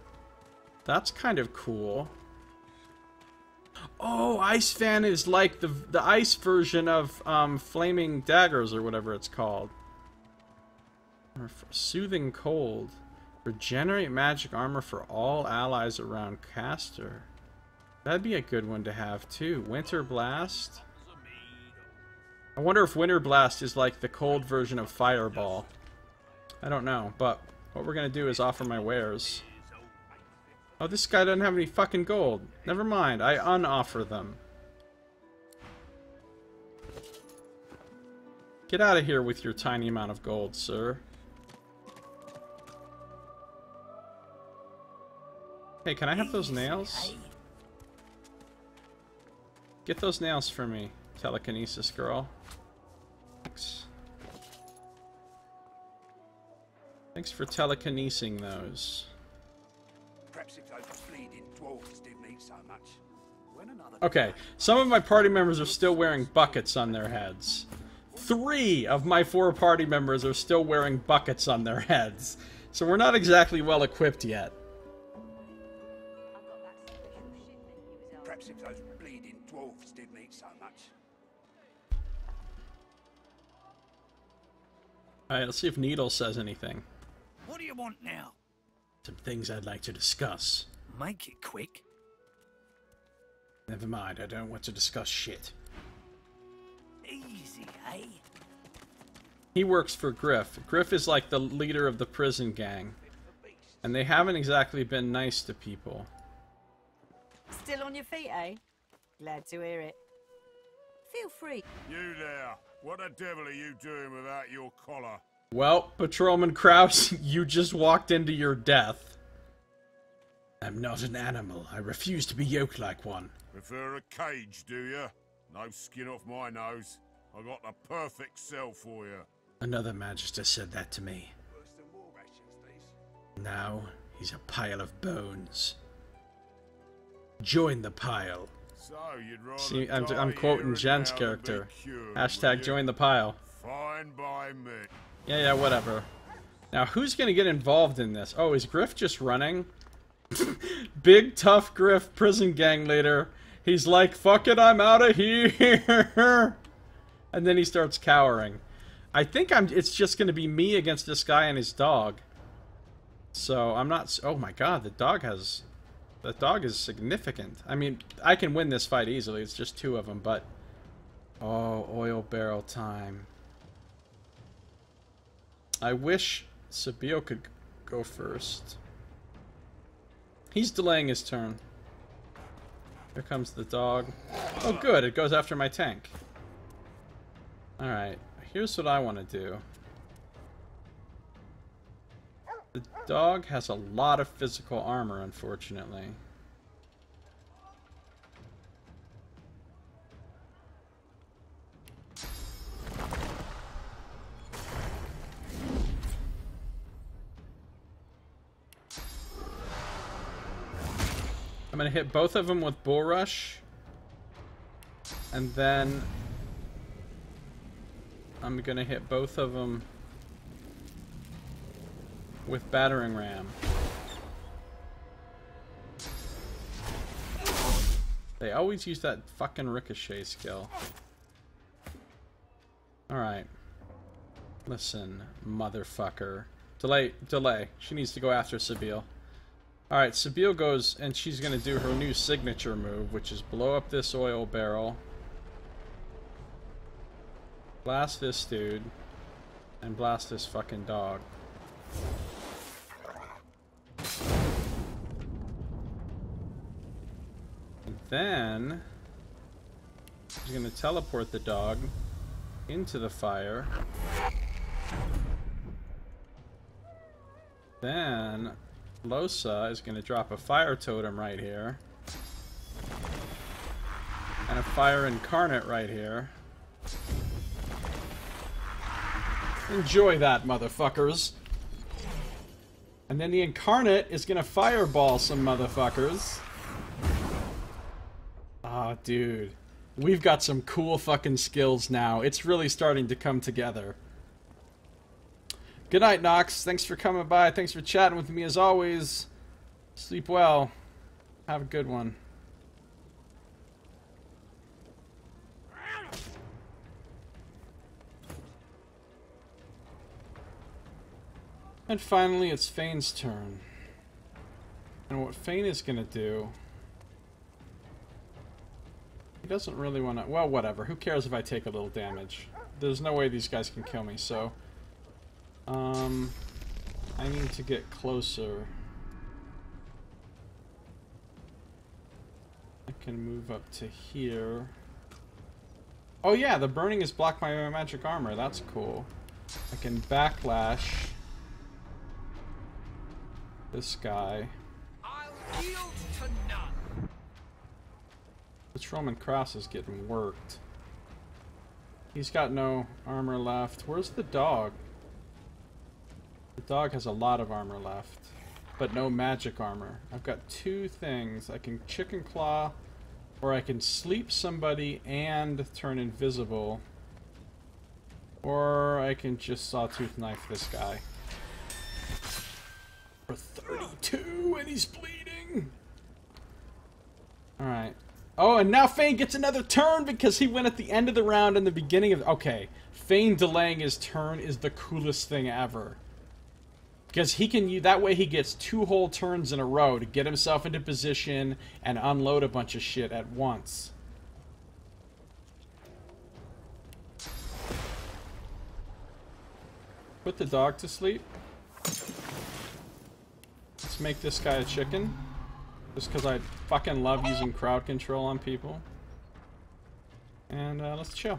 That's kind of cool. Oh, Ice Fan is like the ice version of Flaming Daggers or whatever it's called. Or Soothing Cold. Regenerate magic armor for all allies around caster. That'd be a good one to have too. Winter Blast. I wonder if Winter Blast is like the cold version of Fireball. I don't know, but what we're gonna do is offer my wares. Oh, this guy doesn't have any fucking gold. Never mind, I unoffer them. Get out of here with your tiny amount of gold, sir. Hey, can I have those nails? Get those nails for me, telekinesis girl. Thanks. Thanks for telekinesing those. Perhaps if those bleeding dwarves didn't eat so much. Okay, some of my party members are still wearing buckets on their heads. 3 of my 4 party members are still wearing buckets on their heads. So we're not exactly well equipped yet. Perhaps if those bleeding dwarves didn't eat so much. Alright, let's see if Needle says anything. What do you want now? Some things I'd like to discuss. Make it quick. Never mind, I don't want to discuss shit. Easy, eh? He works for Griff. Griff is like the leader of the prison gang. And they haven't exactly been nice to people. Still on your feet, eh? Glad to hear it. Feel free. You there. What the devil are you doing without your collar? Well, Patrolman Kraus, you just walked into your death. I'm not an animal. I refuse to be yoked like one. Prefer a cage, do you? No skin off my nose. I got the perfect cell for you. Another Magister said that to me. Now, he's a pile of bones. Join the pile. So you'd rather See, I'm quoting Jen's character. Hashtag join the pile. Fine by me. Yeah, whatever. Now, who's gonna get involved in this? Oh, is Griff just running? Big tough Griff, prison gang leader. He's like, fuck it, I'm out of here. And then he starts cowering. I think it's just gonna be me against this guy and his dog. So, I'm not... Oh my god, the dog is significant. I mean, I can win this fight easily. It's just 2 of them, but... Oh, oil barrel time. I wish Sabio could go first. He's delaying his turn. Here comes the dog. Oh good, it goes after my tank. Alright, here's what I want to do. The dog has a lot of physical armor, unfortunately. I'm gonna hit both of them with Bull Rush. And then I'm gonna hit both of them with Battering Ram. They always use that fucking ricochet skill. Alright. Listen, motherfucker. Delay. She needs to go after Sabile. Alright, Sabile goes, and she's gonna do her new signature move, which is blow up this oil barrel. Blast this dude. And blast this fucking dog. And then... she's gonna teleport the dog into the fire. Then... Losa is going to drop a fire totem right here. And a fire incarnate right here. Enjoy that, motherfuckers. And then the incarnate is going to fireball some motherfuckers. Ah, dude. We've got some cool fucking skills now. It's really starting to come together. Good night, Nox. Thanks for coming by. Thanks for chatting with me as always. Sleep well. Have a good one. And finally, it's Fane's turn. And what Fane is going to do... He doesn't really want to... Well, whatever. Who cares if I take a little damage? There's no way these guys can kill me, so... I need to get closer. I can move up to here. Oh yeah, the burning is blocked by my magic armor. That's cool. I can backlash this guy. I'll yield to none. This Roman cross is getting worked. He's got no armor left. Where's the dog? The dog has a lot of armor left, but no magic armor. I've got two things. I can chicken claw, or I can sleep somebody and turn invisible. Or I can just sawtooth knife this guy. For 32 and he's bleeding! Alright. Oh, and now Fane gets another turn because he went at the end of the round and the beginning of... Okay. Fane delaying his turn is the coolest thing ever. Because he can, that way he gets 2 whole turns in a row to get himself into position and unload a bunch of shit at once. Put the dog to sleep. Let's make this guy a chicken. Just because I fucking love using crowd control on people. And let's chill.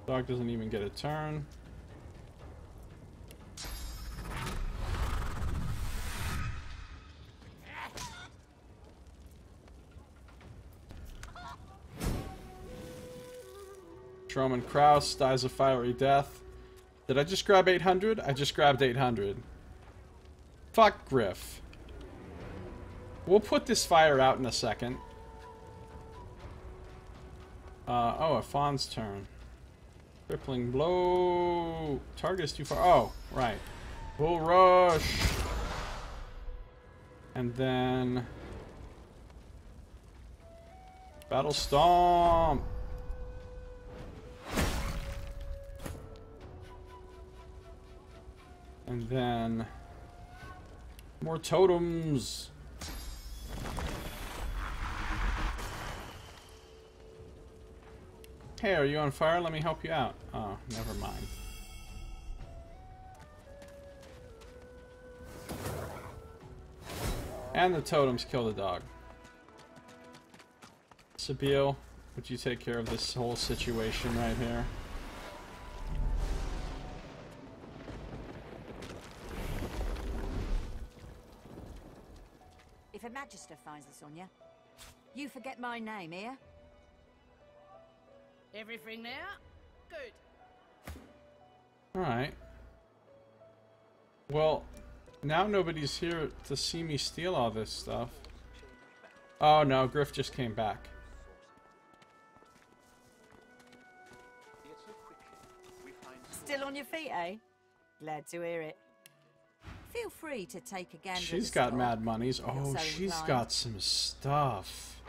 Dog doesn't even get a turn. Roman Kraus dies a fiery death. Did I just grab 800? I just grabbed 800. Fuck Griff. We'll put this fire out in a second. Oh, a Fawn's turn. Crippling blow. Target is too far. Oh, right. Bull rush. And then... Battle Stomp. And then more totems. Hey, are you on fire? Let me help you out. Oh, never mind. And the totems kill the dog. Sabine, would you take care of this whole situation right here? If a magister finds this on you, you forget my name, here. Everything there? Good. Alright. Well, now nobody's here to see me steal all this stuff. Oh no, Griff just came back. Still on your feet, eh? Glad to hear it. Feel free to take a gander. She's got mad monies. Oh, she's got some stuff.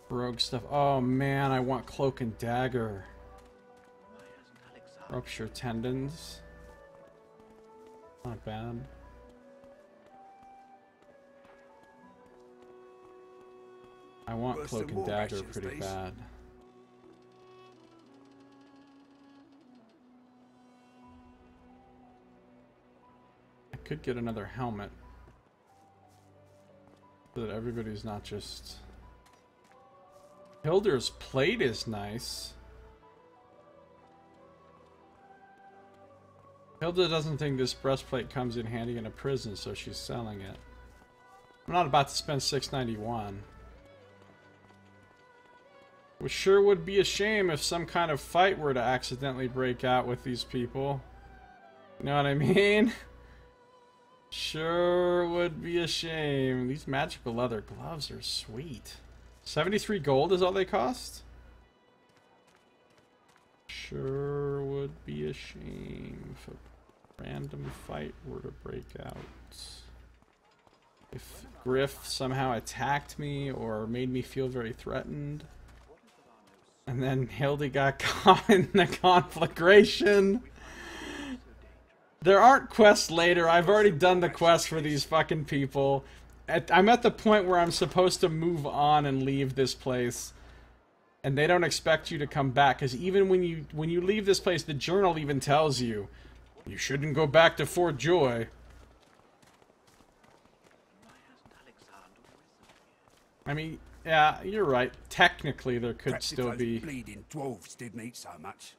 Rogue stuff. Oh man, I want cloak and dagger. Rupture tendons. Not bad. I want cloak and dagger pretty bad. I could get another helmet so that everybody's not just... Hilder's plate is nice. Hilda doesn't think this breastplate comes in handy in a prison, so she's selling it. I'm not about to spend $6.91. It sure would be a shame if some kind of fight were to accidentally break out with these people. You know what I mean? Sure would be a shame. These magical leather gloves are sweet. 73 gold is all they cost? Sure would be a shame if a random fight were to break out. if Griff somehow attacked me or made me feel very threatened. And then Hildy got caught in the conflagration. There aren't quests later. I've already done the quest for these fucking people. I'm at the point where I'm supposed to move on and leave this place. And they don't expect you to come back. Because even when you leave this place, the journal even tells you, you shouldn't go back to Fort Joy. I mean, yeah, you're right. Technically, there could Perhaps still if those be... bleeding dwarves didn't eat so much.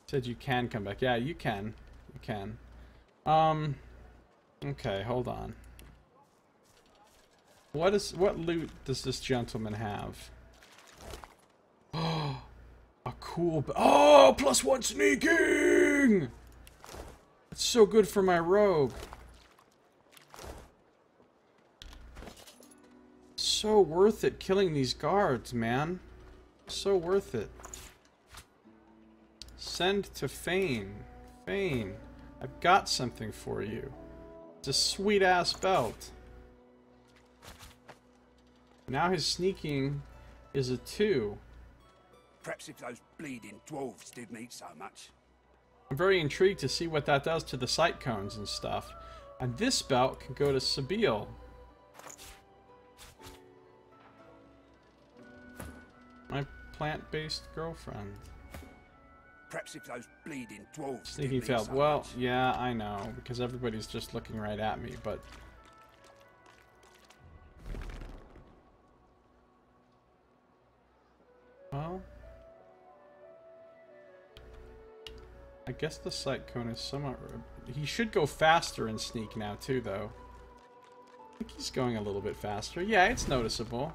Said you can come back. Yeah, you can. You can. Okay, hold on. What loot does this gentleman have? Oh, a cool... Oh, +1 sneaking! It's so good for my rogue. So worth it killing these guards, man. So worth it. Send to Fane. Fane, I've got something for you. It's a sweet-ass belt. Now his sneaking is a 2. Perhaps if those bleeding dwarves didn't eat so much. I'm very intrigued to see what that does to the sight cones and stuff. And this belt can go to Sabille. My plant-based girlfriend. Perhaps if those bleeding dwarves Sneaking didn't eat failed. so Well, much. yeah, I know, because everybody's just looking right at me, but... Well... I guess the sight cone is somewhat... He should go faster in sneak now, too, though. I think he's going a little bit faster. Yeah, it's noticeable.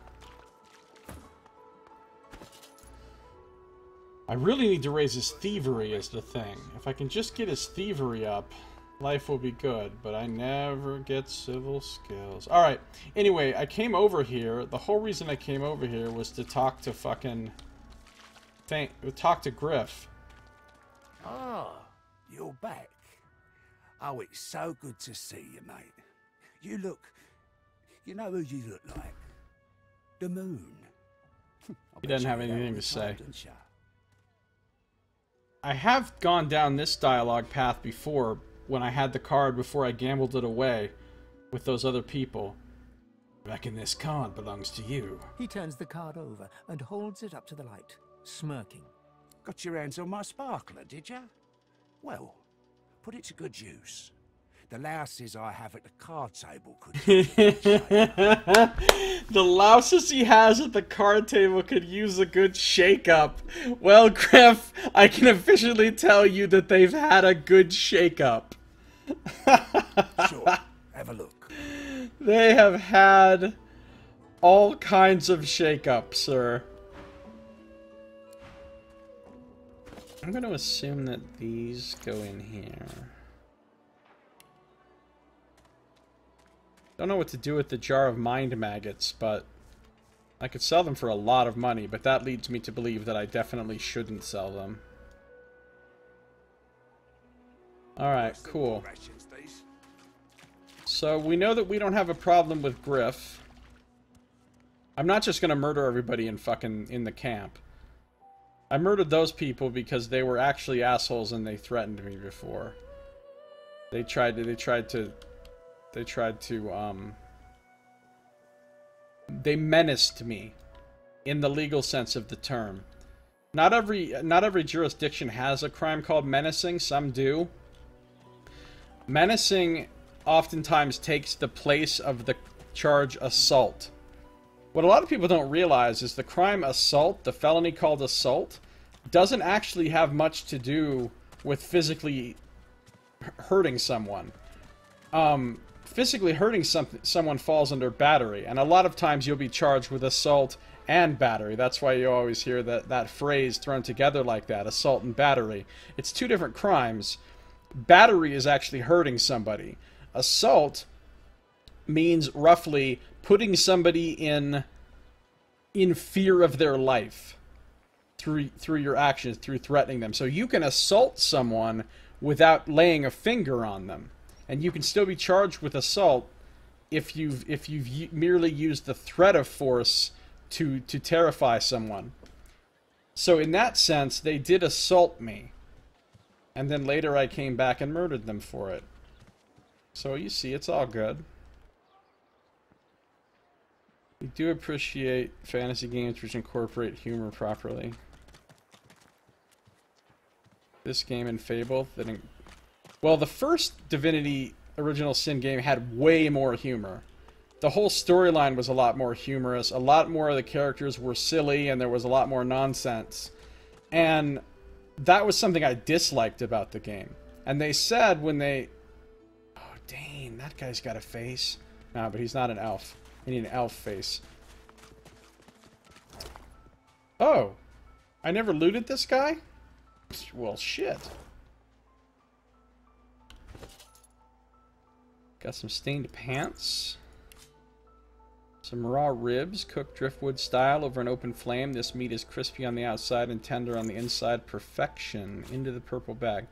I really need to raise his thievery is the thing. If I can just get his thievery up, life will be good. But I never get civil skills. Alright, anyway, I came over here. The whole reason I came over here was to talk to fucking... talk to Griff. Ah, you're back. Oh, it's so good to see you, mate. You look... You know who you look like? The moon. He doesn't have anything to say. Don't you? I have gone down this dialogue path before, when I had the card before I gambled it away with those other people. Reckon this card belongs to you. He turns the card over and holds it up to the light, smirking. Got your hands on my sparkler, did you? Well, put it to good use. The louses I have at the card table could... The louses he has at the card table could use a good shake-up. Well, Griff, I can officially tell you that they've had a good shake-up. Sure, have a look. They have had all kinds of shake-up, sir. I'm going to assume that these go in here. Don't know what to do with the jar of mind maggots, but I could sell them for a lot of money, but that leads me to believe that I definitely shouldn't sell them. Alright, cool. So we know that we don't have a problem with Griff. I'm not just gonna murder everybody in the camp. I murdered those people because they were actually assholes and they threatened me before. They menaced me in the legal sense of the term. Not every jurisdiction has a crime called menacing, some do. Menacing oftentimes takes the place of the charge assault. What a lot of people don't realize is the crime assault, the felony called assault, doesn't actually have much to do with physically hurting someone. Physically hurting someone falls under battery, and a lot of times you'll be charged with assault and battery. That's why you always hear that phrase thrown together like that, assault and battery. It's two different crimes. Battery is actually hurting somebody. Assault means roughly putting somebody in fear of their life through your actions, through threatening them. So you can assault someone without laying a finger on them. And you can still be charged with assault if you've merely used the threat of force to terrify someone. So in that sense, they did assault me. And then later I came back and murdered them for it. So you see, it's all good. We do appreciate fantasy games which incorporate humor properly. This game and Fable, well, the first Divinity Original Sin game had way more humor. The whole storyline was a lot more humorous. A lot more of the characters were silly, and there was a lot more nonsense. And that was something I disliked about the game. And they said when they... Oh, dang, that guy's got a face. No, but he's not an elf. I need an elf face. Oh, I never looted this guy? Well, shit. Got some stained pants. Some raw ribs, cooked driftwood style over an open flame. This meat is crispy on the outside and tender on the inside. Perfection. Into the purple bag.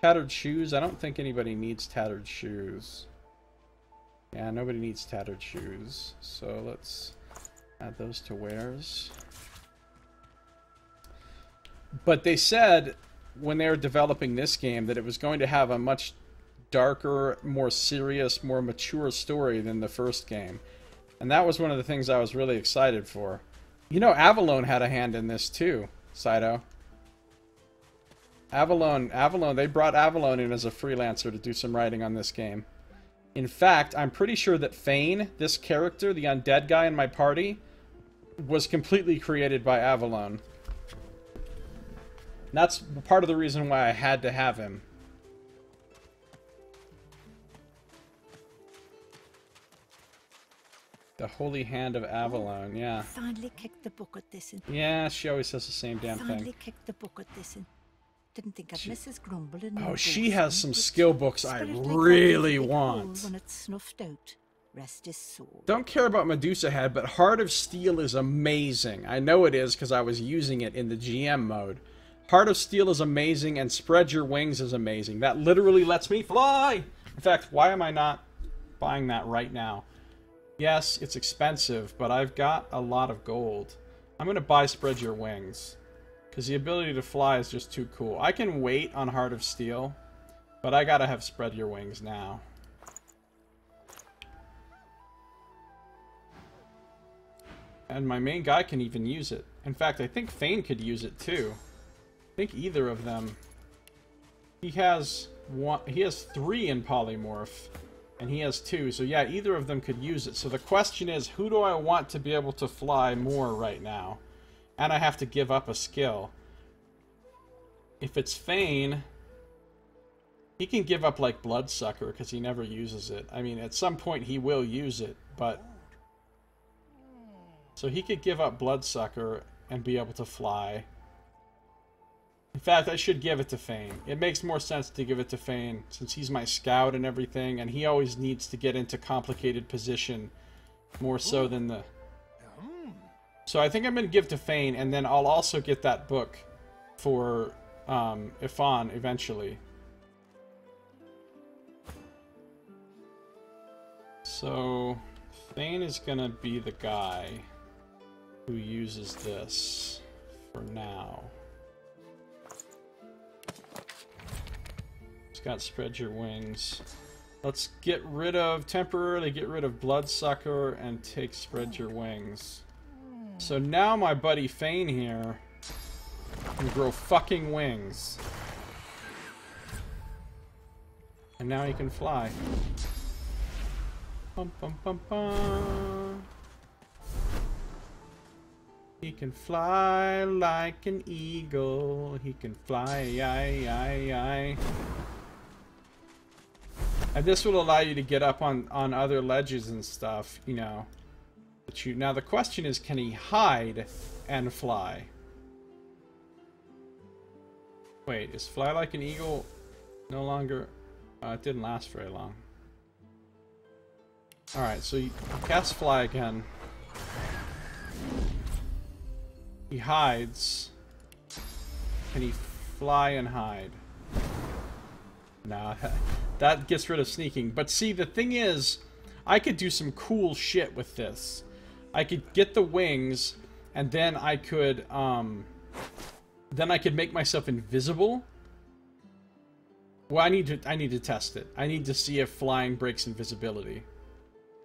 Tattered shoes. I don't think anybody needs tattered shoes. Yeah, nobody needs tattered shoes. So let's add those to wares. But they said when they were developing this game that it was going to have a much darker, more serious, more mature story than the first game. And that was one of the things I was really excited for. You know, Avalon had a hand in this too, Saito. Avalon, they brought Avalon in as a freelancer to do some writing on this game. In fact, I'm pretty sure that Fane, this character, the undead guy in my party, was completely created by Avalon. That's part of the reason why I had to have him. The Holy Hand of Avalon, yeah. Finally kicked the bucket this in. Yeah, she always says the same damn thing. Finally kicked the bucket this in. Didn't think I'd miss his grumbling. Oh, she has some skill books I really want. When it's snuffed out. Rest his soul. Don't care about Medusa Head, but Heart of Steel is amazing. I know it is because I was using it in the GM mode. Heart of Steel is amazing, and Spread Your Wings is amazing. That literally lets me fly! In fact, why am I not buying that right now? Yes, it's expensive, but I've got a lot of gold. I'm going to buy Spread Your Wings, because the ability to fly is just too cool. I can wait on Heart of Steel, but I gotta have Spread Your Wings now. And my main guy can even use it. In fact, I think Fane could use it too. I think either of them. He has 3 in polymorph, and he has 2. So yeah, either of them could use it. So the question is, who do I want to be able to fly more right now? And I have to give up a skill. If it's Fane, he can give up like Bloodsucker because he never uses it. I mean, at some point he will use it, but... So he could give up Bloodsucker and be able to fly. In fact, I should give it to Fane. It makes more sense to give it to Fane since he's my scout and everything, and he always needs to get into complicated position more so than the... So I think I'm going to give to Fane, and then I'll also get that book for Ifan eventually. So Fane is going to be the guy who uses this for now. It's got Spread Your Wings. Let's temporarily get rid of Bloodsucker and take Spread Your Wings. So now my buddy Fane here can grow fucking wings. And now he can fly. Bum, bum, bum, bum. He can fly like an eagle. He can fly, And this will allow you to get up on other ledges and stuff, you know. Now the question is, can he hide and fly? Wait, is fly like an eagle no longer... it didn't last very long. Alright, so you cast fly again. He hides. Can he fly and hide? Nah, that gets rid of sneaking. But see, the thing is, I could do some cool shit with this. I could get the wings, and then I could make myself invisible. Well, I need to test it. I need to see if flying breaks invisibility.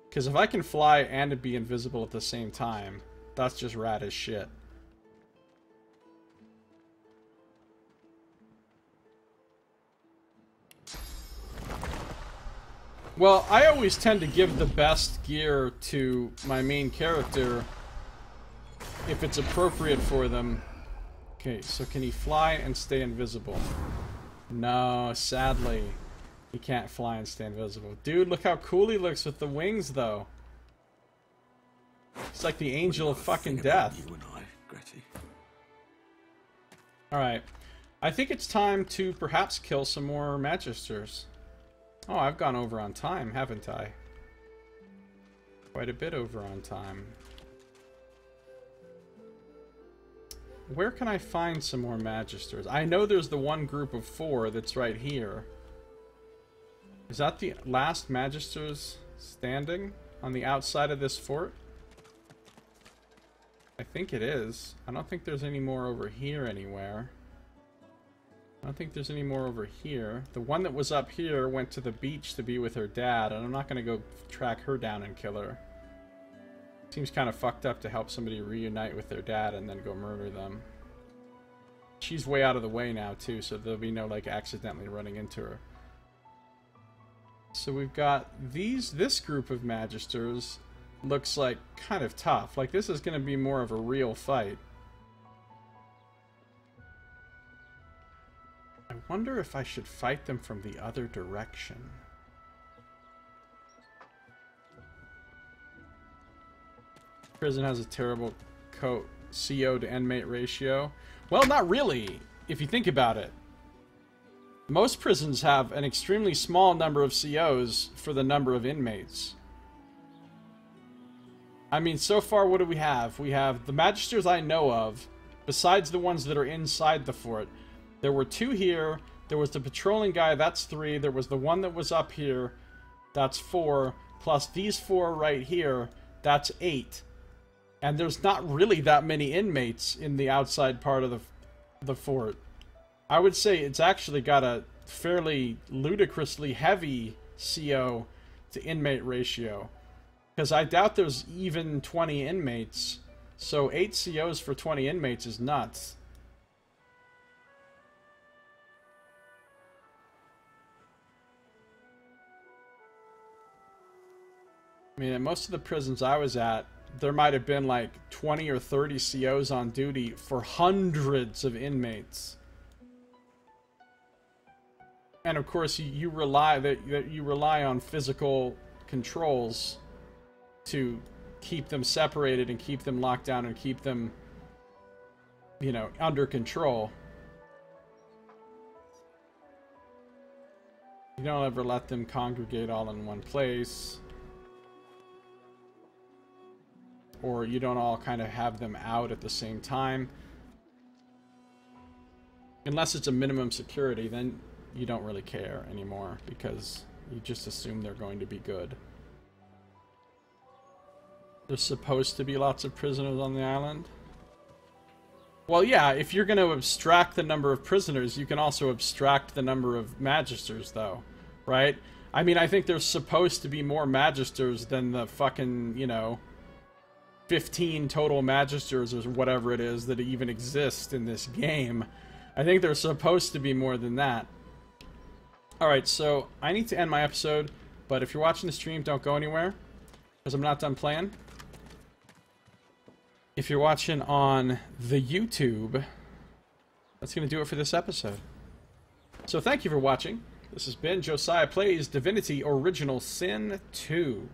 Because if I can fly and be invisible at the same time, that's just rad as shit. Well, I always tend to give the best gear to my main character if it's appropriate for them. Okay, so can he fly and stay invisible? No, sadly, he can't fly and stay invisible. Dude, look how cool he looks with the wings, though. He's like the angel of fucking death. Alright. I think it's time to perhaps kill some more Magisters. Oh, I've gone over on time, haven't I? Quite a bit over on time. Where can I find some more Magisters? I know there's the one group of 4 that's right here. Is that the last Magisters standing on the outside of this fort? I think it is. I don't think there's any more over here anywhere. I don't think there's any more over here. The one that was up here went to the beach to be with her dad, and I'm not going to go track her down and kill her. Seems kind of fucked up to help somebody reunite with their dad and then go murder them. She's way out of the way now, too, so there'll be no, like, accidentally running into her. So we've got this group of Magisters looks like kind of tough. Like, this is going to be more of a real fight. I wonder if I should fight them from the other direction. Prison has a terrible CO to inmate ratio. Well, not really, if you think about it. Most prisons have an extremely small number of COs for the number of inmates. I mean, so far, what do we have? We have the Magisters I know of, besides the ones that are inside the fort. There were 2 here. There was the patrolling guy, that's 3. There was the one that was up here, that's 4. Plus these 4 right here, that's 8. And there's not really that many inmates in the outside part of the fort. I would say it's actually got a fairly ludicrously heavy CO to inmate ratio. Because I doubt there's even 20 inmates. So 8 COs for 20 inmates is nuts. I mean, at most of the prisons I was at, there might have been like 20 or 30 COs on duty for hundreds of inmates. And of course, you rely on physical controls to keep them separated and keep them locked down and keep them, you know, under control. You don't ever let them congregate all in one place. Or you don't all kind of have them out at the same time. Unless it's a minimum security, then you don't really care anymore because you just assume they're going to be good. There's supposed to be lots of prisoners on the island. Well, yeah, if you're going to abstract the number of prisoners, you can also abstract the number of Magisters, though, right? I mean, I think there's supposed to be more Magisters than the fucking, you know, 15 total Magisters or whatever it is that even exist in this game. I think there's supposed to be more than that. Alright, so I need to end my episode, but if you're watching the stream, don't go anywhere, because I'm not done playing. If you're watching on the YouTube, that's going to do it for this episode. So thank you for watching. This has been Josiah Plays Divinity Original Sin 2.